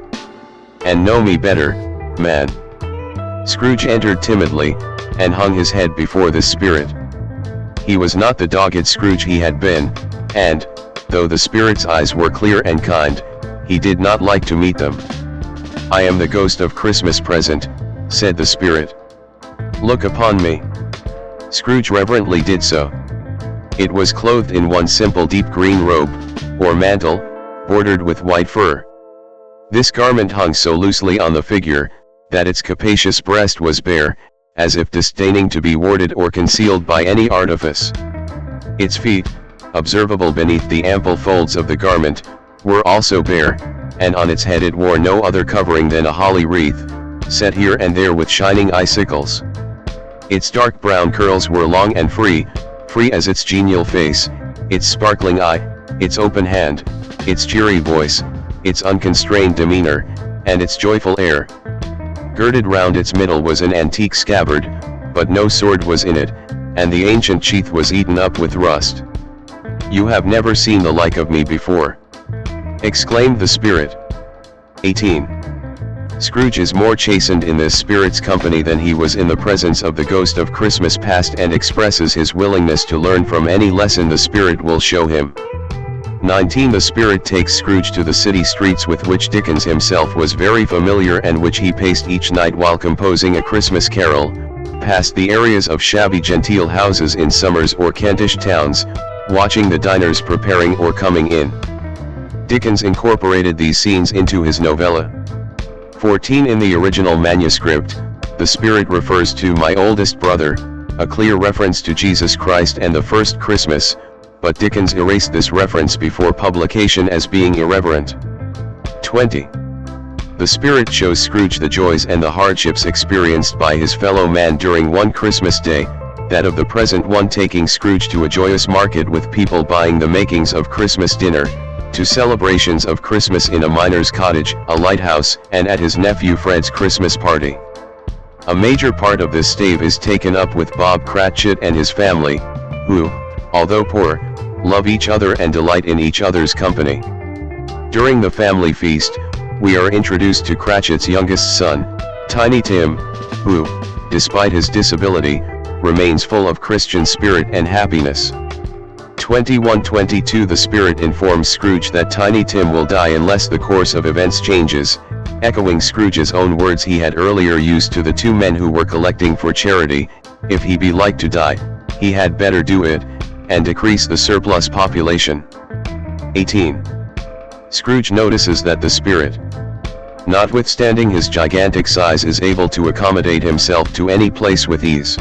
and know me better, man." Scrooge entered timidly, and hung his head before the spirit. He was not the dogged Scrooge he had been, and, though the spirit's eyes were clear and kind, he did not like to meet them. "I am the ghost of Christmas Present," said the spirit. "Look upon me." Scrooge reverently did so. It was clothed in one simple deep green robe, or mantle, bordered with white fur. This garment hung so loosely on the figure, that its capacious breast was bare, as if disdaining to be warded or concealed by any artifice. Its feet, observable beneath the ample folds of the garment, were also bare, and on its head it wore no other covering than a holly wreath, set here and there with shining icicles. Its dark brown curls were long and free as its genial face, its sparkling eye, its open hand, its cheery voice, its unconstrained demeanor, and its joyful air. Girded round its middle was an antique scabbard, but no sword was in it, and the ancient sheath was eaten up with rust. "You have never seen the like of me before," exclaimed the spirit. 18. Scrooge is more chastened in this spirit's company than he was in the presence of the ghost of Christmas Past, and expresses his willingness to learn from any lesson the spirit will show him. 19. The spirit takes Scrooge to the city streets with which Dickens himself was very familiar and which he paced each night while composing A Christmas Carol, past the areas of shabby genteel houses in Somers or Kentish towns, watching the diners preparing or coming in. Dickens incorporated these scenes into his novella. 14. In the original manuscript, the spirit refers to "my oldest brother," a clear reference to Jesus Christ and the first Christmas, but Dickens erased this reference before publication as being irreverent. 20. The spirit shows Scrooge the joys and the hardships experienced by his fellow man during one Christmas day, that of the present one taking Scrooge to a joyous market with people buying the makings of Christmas dinner, to celebrations of Christmas in a miner's cottage, a lighthouse, and at his nephew Fred's Christmas party. A major part of this stave is taken up with Bob Cratchit and his family, who, although poor, love each other and delight in each other's company. During the family feast, we are introduced to Cratchit's youngest son, Tiny Tim, who, despite his disability, remains full of Christian spirit and happiness. 21-22. The spirit informs Scrooge that Tiny Tim will die unless the course of events changes, echoing Scrooge's own words he had earlier used to the two men who were collecting for charity: "If he be like to die, he had better do it, and decrease the surplus population." 18. Scrooge notices that the spirit, notwithstanding his gigantic size, is able to accommodate himself to any place with ease.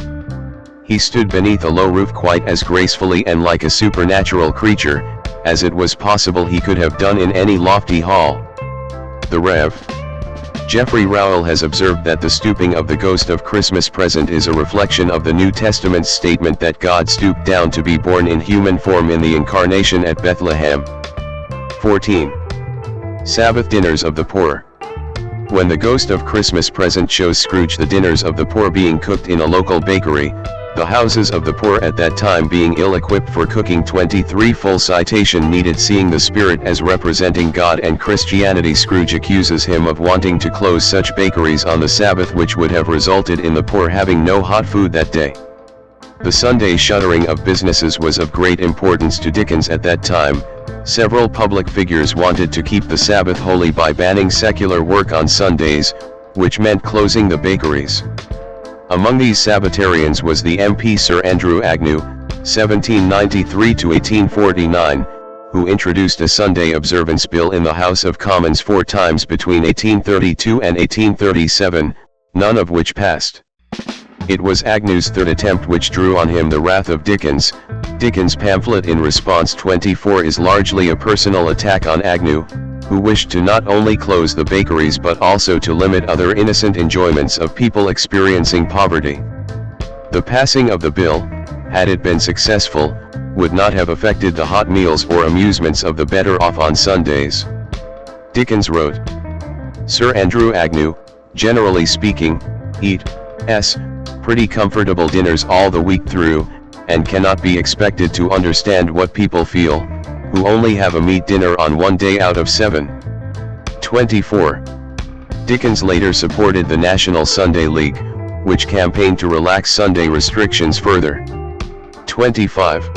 He stood beneath a low roof quite as gracefully and like a supernatural creature, as it was possible he could have done in any lofty hall. The Rev. Jeffrey Rowell has observed that the stooping of the ghost of Christmas present is a reflection of the New Testament's statement that God stooped down to be born in human form in the incarnation at Bethlehem. 14. Sabbath dinners of the poor. When the ghost of Christmas present shows Scrooge the dinners of the poor being cooked in a local bakery, the houses of the poor at that time being ill-equipped for cooking, 23 full citation needed. Seeing the Spirit as representing God and Christianity, Scrooge accuses him of wanting to close such bakeries on the Sabbath, which would have resulted in the poor having no hot food that day. The Sunday shuttering of businesses was of great importance to Dickens at that time. Several public figures wanted to keep the Sabbath holy by banning secular work on Sundays, which meant closing the bakeries. Among these Sabbatarians was the MP Sir Andrew Agnew, 1793–1849, who introduced a Sunday observance bill in the House of Commons 4 times between 1832 and 1837, none of which passed. It was Agnew's third attempt which drew on him the wrath of Dickens. Dickens' pamphlet in response 24 is largely a personal attack on Agnew, who wished to not only close the bakeries but also to limit other innocent enjoyments of people experiencing poverty. The passing of the bill, had it been successful, would not have affected the hot meals or amusements of the better off on Sundays. Dickens wrote, Sir Andrew Agnew, generally speaking, eats pretty comfortable dinners all the week through, and cannot be expected to understand what people feel, who only have a meat dinner on 1 day out of 7. 24. Dickens later supported the National Sunday League, which campaigned to relax Sunday restrictions further. 25.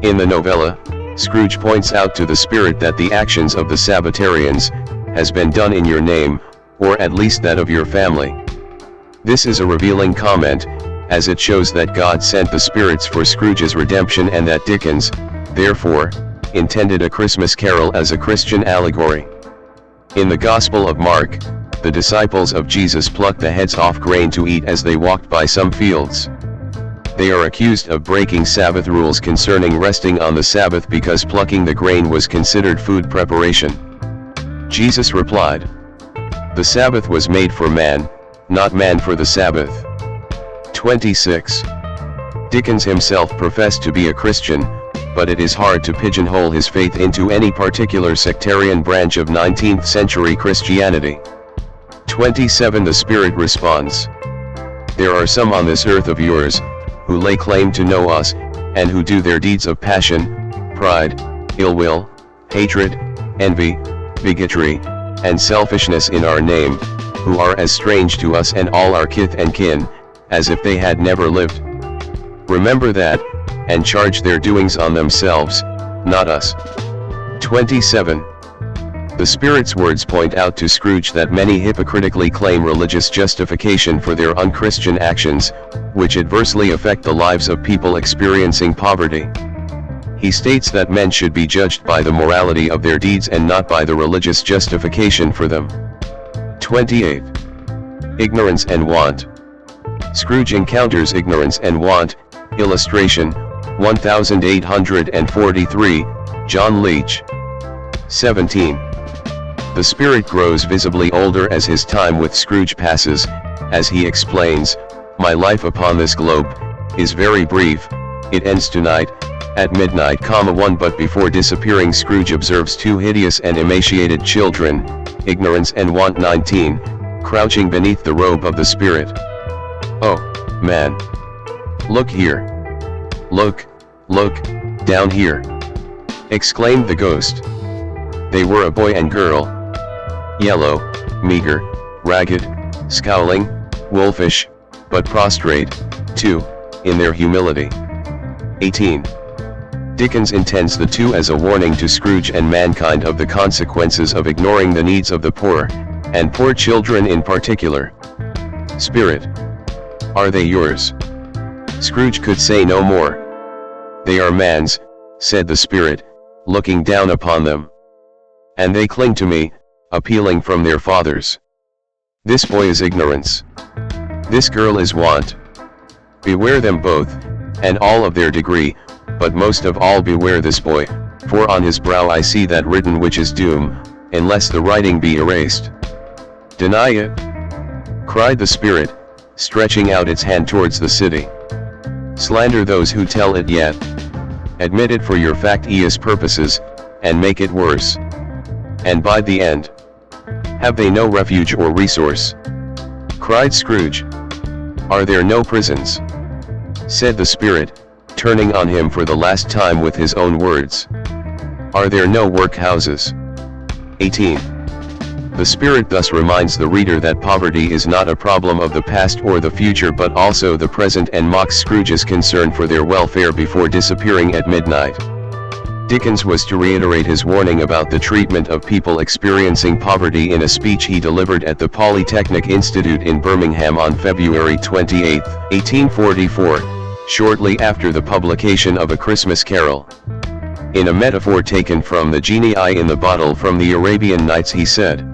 In the novella, Scrooge points out to the Spirit that the actions of the Sabbatarians has been done in your name, or at least that of your family. This is a revealing comment, as it shows that God sent the spirits for Scrooge's redemption and that Dickens, therefore, intended A Christmas Carol as a Christian allegory. In the Gospel of Mark, the disciples of Jesus plucked the heads off grain to eat as they walked by some fields. They are accused of breaking Sabbath rules concerning resting on the Sabbath because plucking the grain was considered food preparation. Jesus replied, "The Sabbath was made for man, not man for the Sabbath." 26. Dickens himself professed to be a Christian, but it is hard to pigeonhole his faith into any particular sectarian branch of 19th century Christianity. 27. The Spirit responds, "There are some on this earth of yours, who lay claim to know us, and who do their deeds of passion, pride, ill will, hatred, envy, bigotry, and selfishness in our name, who are as strange to us and all our kith and kin, as if they had never lived. Remember that, and charge their doings on themselves, not us." 27. The Spirit's words point out to Scrooge that many hypocritically claim religious justification for their unchristian actions, which adversely affect the lives of people experiencing poverty. He states that men should be judged by the morality of their deeds and not by the religious justification for them. 28. Ignorance and want. Scrooge encounters ignorance and want. Illustration, 1843, John Leech. 17. The Spirit grows visibly older as his time with Scrooge passes, as he explains, "My life upon this globe is very brief, it ends tonight, at midnight, 1 but before disappearing Scrooge observes 2 hideous and emaciated children, ignorance and want. 19, crouching beneath the robe of the Spirit. "Oh, man. Look here. Look, down here," exclaimed the ghost. They were a boy and girl. Yellow, meager, ragged, scowling, wolfish, but prostrate, too, in their humility. 18. Dickens intends the 2 as a warning to Scrooge and mankind of the consequences of ignoring the needs of the poor, and poor children in particular. Spirit. Are they yours? Scrooge could say no more. They are man's, said the Spirit, looking down upon them. And they cling to me, appealing from their fathers. This boy is ignorance. This girl is want. Beware them both, and all of their degree, but most of all beware this boy, for on his brow I see that written which is doom, unless the writing be erased. Deny it? Cried the spirit, stretching out its hand towards the city. Slander those who tell it yet. Admit it for your factious purposes, and make it worse. And by the end, have they no refuge or resource? Cried Scrooge. Are there no prisons? Said the spirit, turning on him for the last time with his own words. Are there no workhouses? 18. The spirit thus reminds the reader that poverty is not a problem of the past or the future but also the present, and mocks Scrooge's concern for their welfare before disappearing at midnight. Dickens was to reiterate his warning about the treatment of people experiencing poverty in a speech he delivered at the Polytechnic Institute in Birmingham on February 28, 1844, shortly after the publication of A Christmas Carol. In a metaphor taken from the genii in the bottle from the Arabian Nights, he said,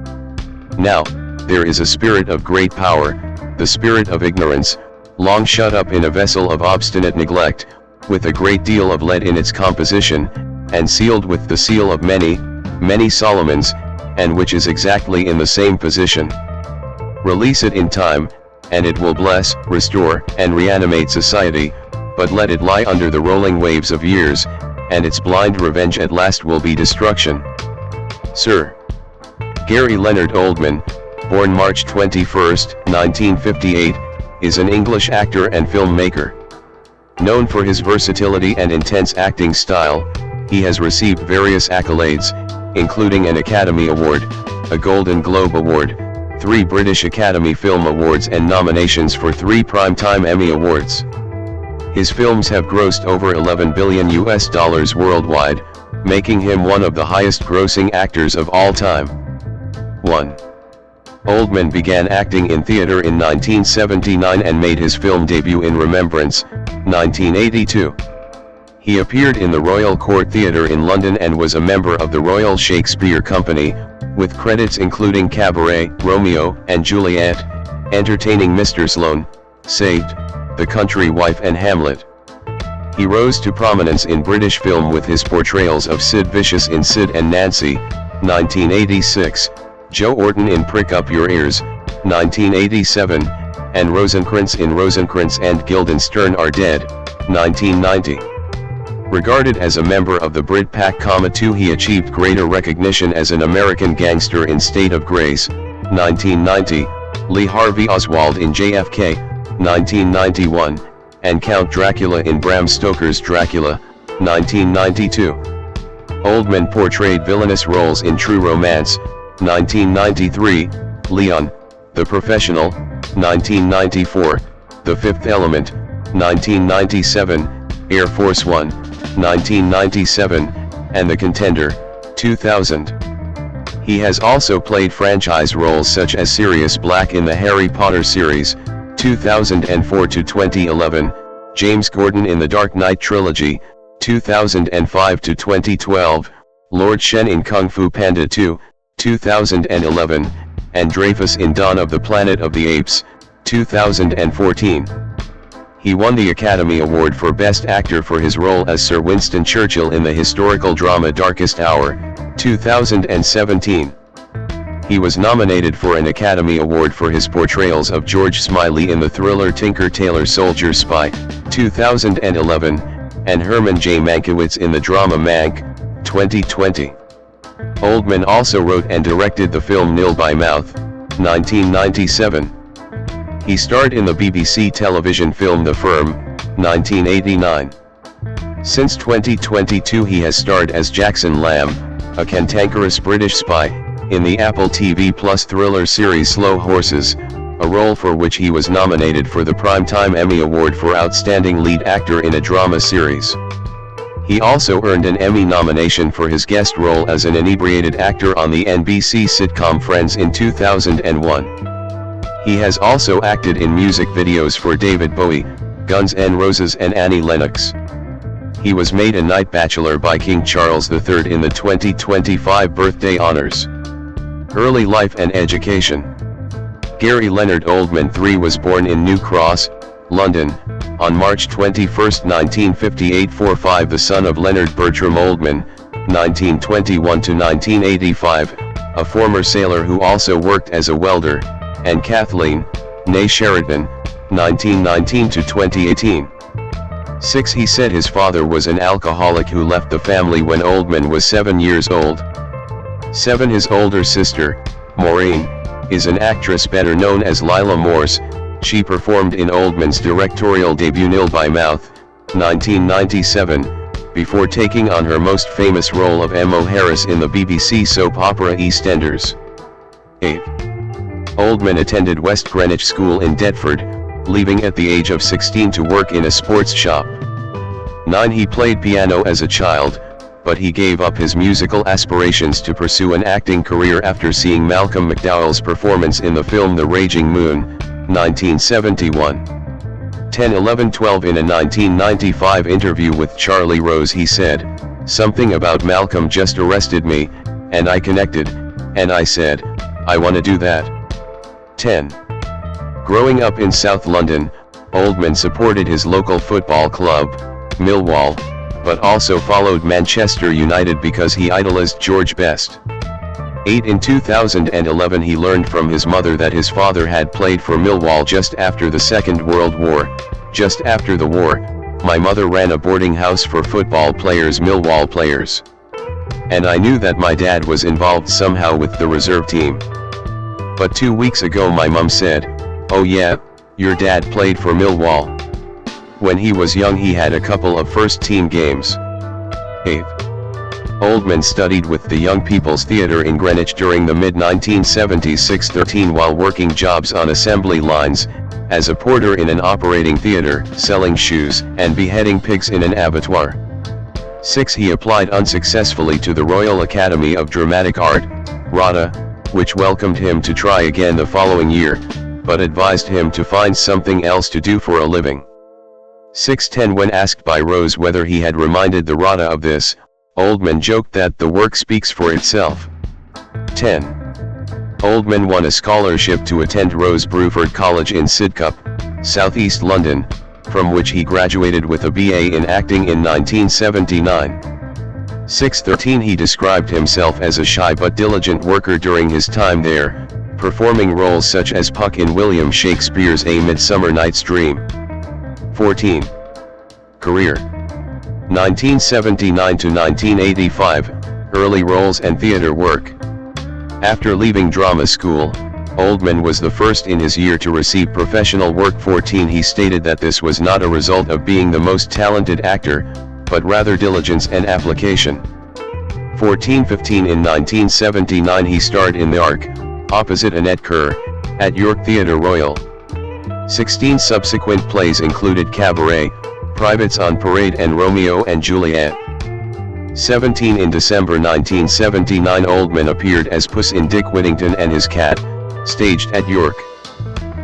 "Now, there is a spirit of great power, the spirit of ignorance, long shut up in a vessel of obstinate neglect, with a great deal of lead in its composition, and sealed with the seal of many, many Solomons, and which is exactly in the same position. Release it in time, and it will bless, restore, and reanimate society, but let it lie under the rolling waves of years, and its blind revenge at last will be destruction." Sir Gary Leonard Oldman, born March 21, 1958, is an English actor and filmmaker. Known for his versatility and intense acting style, he has received various accolades, including an Academy Award, a Golden Globe Award, 3 British Academy Film Awards, and nominations for 3 Primetime Emmy Awards. His films have grossed over $11 billion worldwide, making him one of the highest-grossing actors of all time. 1. Oldman began acting in theater in 1979 and made his film debut in Remembrance, 1982. He appeared in the Royal Court Theatre in London and was a member of the Royal Shakespeare Company, with credits including Cabaret, Romeo and Juliet, entertaining Mr. Sloane, Saved, The Country Wife, and Hamlet. He rose to prominence in British film with his portrayals of Sid Vicious in Sid and Nancy, 1986, Joe Orton in Prick Up Your Ears, 1987, and Rosencrantz in Rosencrantz and Guildenstern Are Dead, 1990. Regarded as a member of the Brit-Pack, 2, he achieved greater recognition as an American gangster in State of Grace, 1990, Lee Harvey Oswald in JFK, 1991, and Count Dracula in Bram Stoker's Dracula, 1992. Oldman portrayed villainous roles in True Romance, 1993, Leon, The Professional, 1994, The Fifth Element, 1997, Air Force One, 1997, and The Contender, 2000. He has also played franchise roles such as Sirius Black in the Harry Potter series, 2004 to 2011, James Gordon in the Dark Knight trilogy, 2005 to 2012, Lord Shen in Kung Fu Panda 2, 2011, and Dreyfus in Dawn of the Planet of the Apes, 2014. He won the Academy Award for Best Actor for his role as Sir Winston Churchill in the historical drama Darkest Hour, 2017. He was nominated for an Academy Award for his portrayals of George Smiley in the thriller Tinker Tailor Soldier Spy, 2011, and Herman J. Mankiewicz in the drama Mank, 2020. Oldman also wrote and directed the film Nil by Mouth, 1997. He starred in the BBC television film The Firm, 1989. Since 2022 he has starred as Jackson Lamb, a cantankerous British spy, in the Apple TV Plus thriller series Slow Horses, a role for which he was nominated for the Primetime Emmy Award for Outstanding Lead Actor in a Drama Series. He also earned an Emmy nomination for his guest role as an inebriated actor on the NBC sitcom Friends in 2001. He has also acted in music videos for David Bowie, Guns N' Roses and Annie Lennox. He was made a Knight Bachelor by King Charles III in the 2025 birthday honors. Early life and education. Gary Leonard Oldman III was born in New Cross, London, on March 21, 1958, the son of Leonard Bertram Oldman, 1921 to 1985, a former sailor who also worked as a welder, and Kathleen, née Sheridan, 1919 to 2018. 6. He said his father was an alcoholic who left the family when Oldman was 7 years old. 7. His older sister, Maureen, is an actress better known as Lila Morse. She performed in Oldman's directorial debut Nil by Mouth, 1997, before taking on her most famous role of M.O. Harris in the BBC soap opera EastEnders. 8. Oldman attended West Greenwich School in Deptford, leaving at the age of 16 to work in a sports shop. 9. He played piano as a child, but he gave up his musical aspirations to pursue an acting career after seeing Malcolm McDowell's performance in the film The Raging Moon, 1971. 10, 11, 12. In a 1995 interview with Charlie Rose he said, "Something about Malcolm just arrested me, and I connected, and I said, I want to do that." 10. Growing up in South London, Oldman supported his local football club, Millwall, but also followed Manchester United because he idolized George Best. 8. In 2011 he learned from his mother that his father had played for Millwall just after the Second World War. "Just after the war, my mother ran a boarding house for football players, Millwall players. And I knew that my dad was involved somehow with the reserve team. But 2 weeks ago my mum said, 'Oh yeah, your dad played for Millwall.' When he was young he had a couple of first-team games." 8. Oldman studied with the Young People's Theatre in Greenwich during the mid-1970s. 6. 13. While working jobs on assembly lines, as a porter in an operating theatre, selling shoes, and beheading pigs in an abattoir. 6. He applied unsuccessfully to the Royal Academy of Dramatic Art, RADA, which welcomed him to try again the following year, but advised him to find something else to do for a living. 6. 10. When asked by Rose whether he had reminded the RADA of this, Oldman joked that the work speaks for itself. 10. Oldman won a scholarship to attend Rose Bruford College in Sidcup, South East London, from which he graduated with a BA in acting in 1979. 6. 13. He described himself as a shy but diligent worker during his time there, performing roles such as Puck in William Shakespeare's A Midsummer Night's Dream. 14. Career: 1979 to 1985, early roles and theater work. After leaving drama school, Oldman was the first in his year to receive professional work. 14. He stated that this was not a result of being the most talented actor, but rather diligence and application. 14. 15. In 1979 he starred in The Ark, opposite Annette Kerr, at York Theatre Royal. 16. Subsequent plays included Cabaret, Privates on Parade and Romeo and Juliet. 17. In December 1979 Oldman appeared as Puss in Dick Whittington and His Cat, staged at York.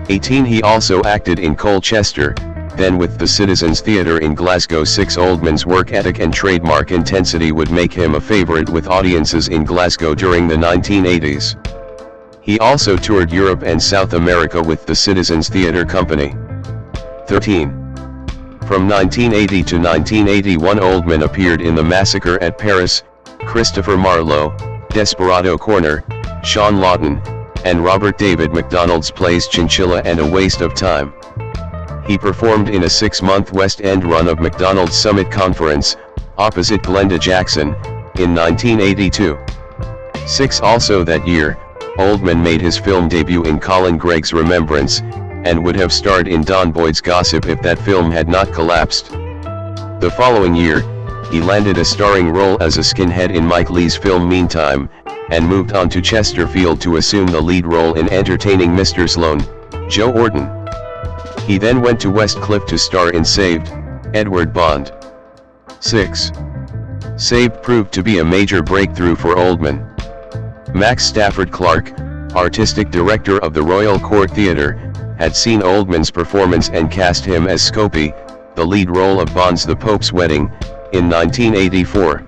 18. He also acted in Colchester, then with the Citizens Theatre in Glasgow. 6. Oldman's work ethic and trademark intensity would make him a favourite with audiences in Glasgow during the 1980s. He also toured Europe and South America with the Citizens Theatre Company. 13. From 1980 to 1981 Oldman appeared in The Massacre at Paris, Christopher Marlowe, Desperado Corner, Sean Lawton, and Robert David MacDonald's plays Chinchilla and A Waste of Time. He performed in a 6-month West End run of MacDonald's Summit Conference, opposite Glenda Jackson, in 1982. 6. Also that year, Oldman made his film debut in Colin Gregg's Remembrance, and would have starred in Don Boyd's Gossip if that film had not collapsed. The following year, he landed a starring role as a skinhead in Mike Leigh's film Meantime, and moved on to Chesterfield to assume the lead role in entertaining Mr. Sloane, Joe Orton. He then went to Westcliff to star in Saved, Edward Bond. 6. Saved proved to be a major breakthrough for Oldman. Max Stafford Clark, artistic director of the Royal Court Theatre, had seen Oldman's performance and cast him as Scopey, the lead role of Bond's The Pope's Wedding, in 1984.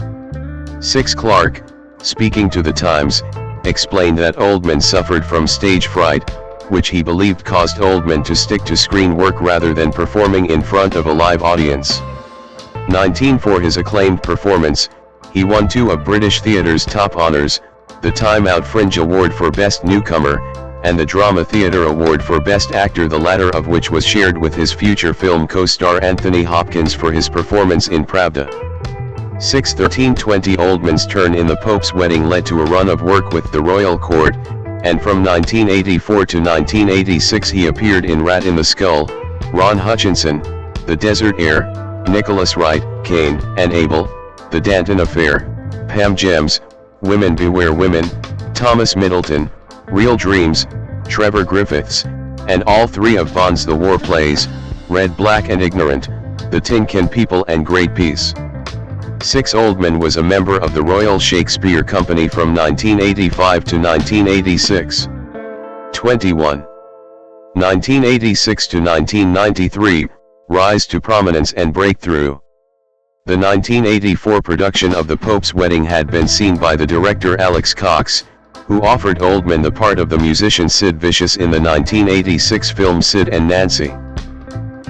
6. Clark, speaking to The Times, explained that Oldman suffered from stage fright, which he believed caused Oldman to stick to screen work rather than performing in front of a live audience. 19. For his acclaimed performance, he won 2 of British theatre's top honours, the Time Out Fringe Award for Best Newcomer, and the Drama Theatre Award for Best Actor, the latter of which was shared with his future film co-star Anthony Hopkins for his performance in Pravda. 1320 Oldman's turn in The Pope's Wedding led to a run of work with the royal court, and from 1984 to 1986 he appeared in Rat in the Skull, Ron Hutchinson, The Desert Heir, Nicholas Wright, Cain and Abel, The Danton Affair, Pam Gems, Women Beware Women, Thomas Middleton, Real Dreams, Trevor Griffiths, and all three of Bond's The War plays, Red, Black and Ignorant, The Tin Can People and Great Peace. Oldman was a member of the Royal Shakespeare Company from 1985 to 1986. 21. 1986 to 1993, rise to prominence and breakthrough. The 1984 production of The Pope's Wedding had been seen by the director Alex Cox, who offered Oldman the part of the musician Sid Vicious in the 1986 film Sid and Nancy.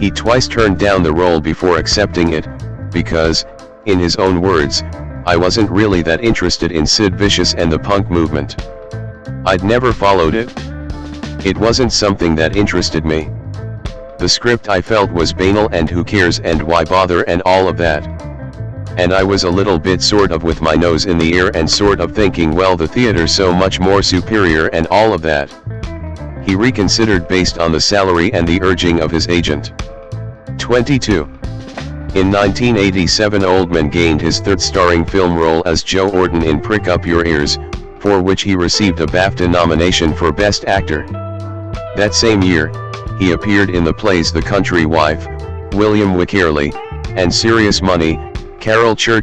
He twice turned down the role before accepting it, because, in his own words, "I wasn't really that interested in Sid Vicious and the punk movement. I'd never followed it. It wasn't something that interested me. The script I felt was banal and who cares and why bother and all of that. And I was a little bit sort of with my nose in the air and sort of thinking, well, the theater's so much more superior and all of that." He reconsidered based on the salary and the urging of his agent. 22. In 1987 Oldman gained his third starring film role as Joe Orton in Prick Up Your Ears, for which he received a BAFTA nomination for Best Actor. That same year, he appeared in the plays The Country Wife, William Wycherley, and Serious Money, Carol Church.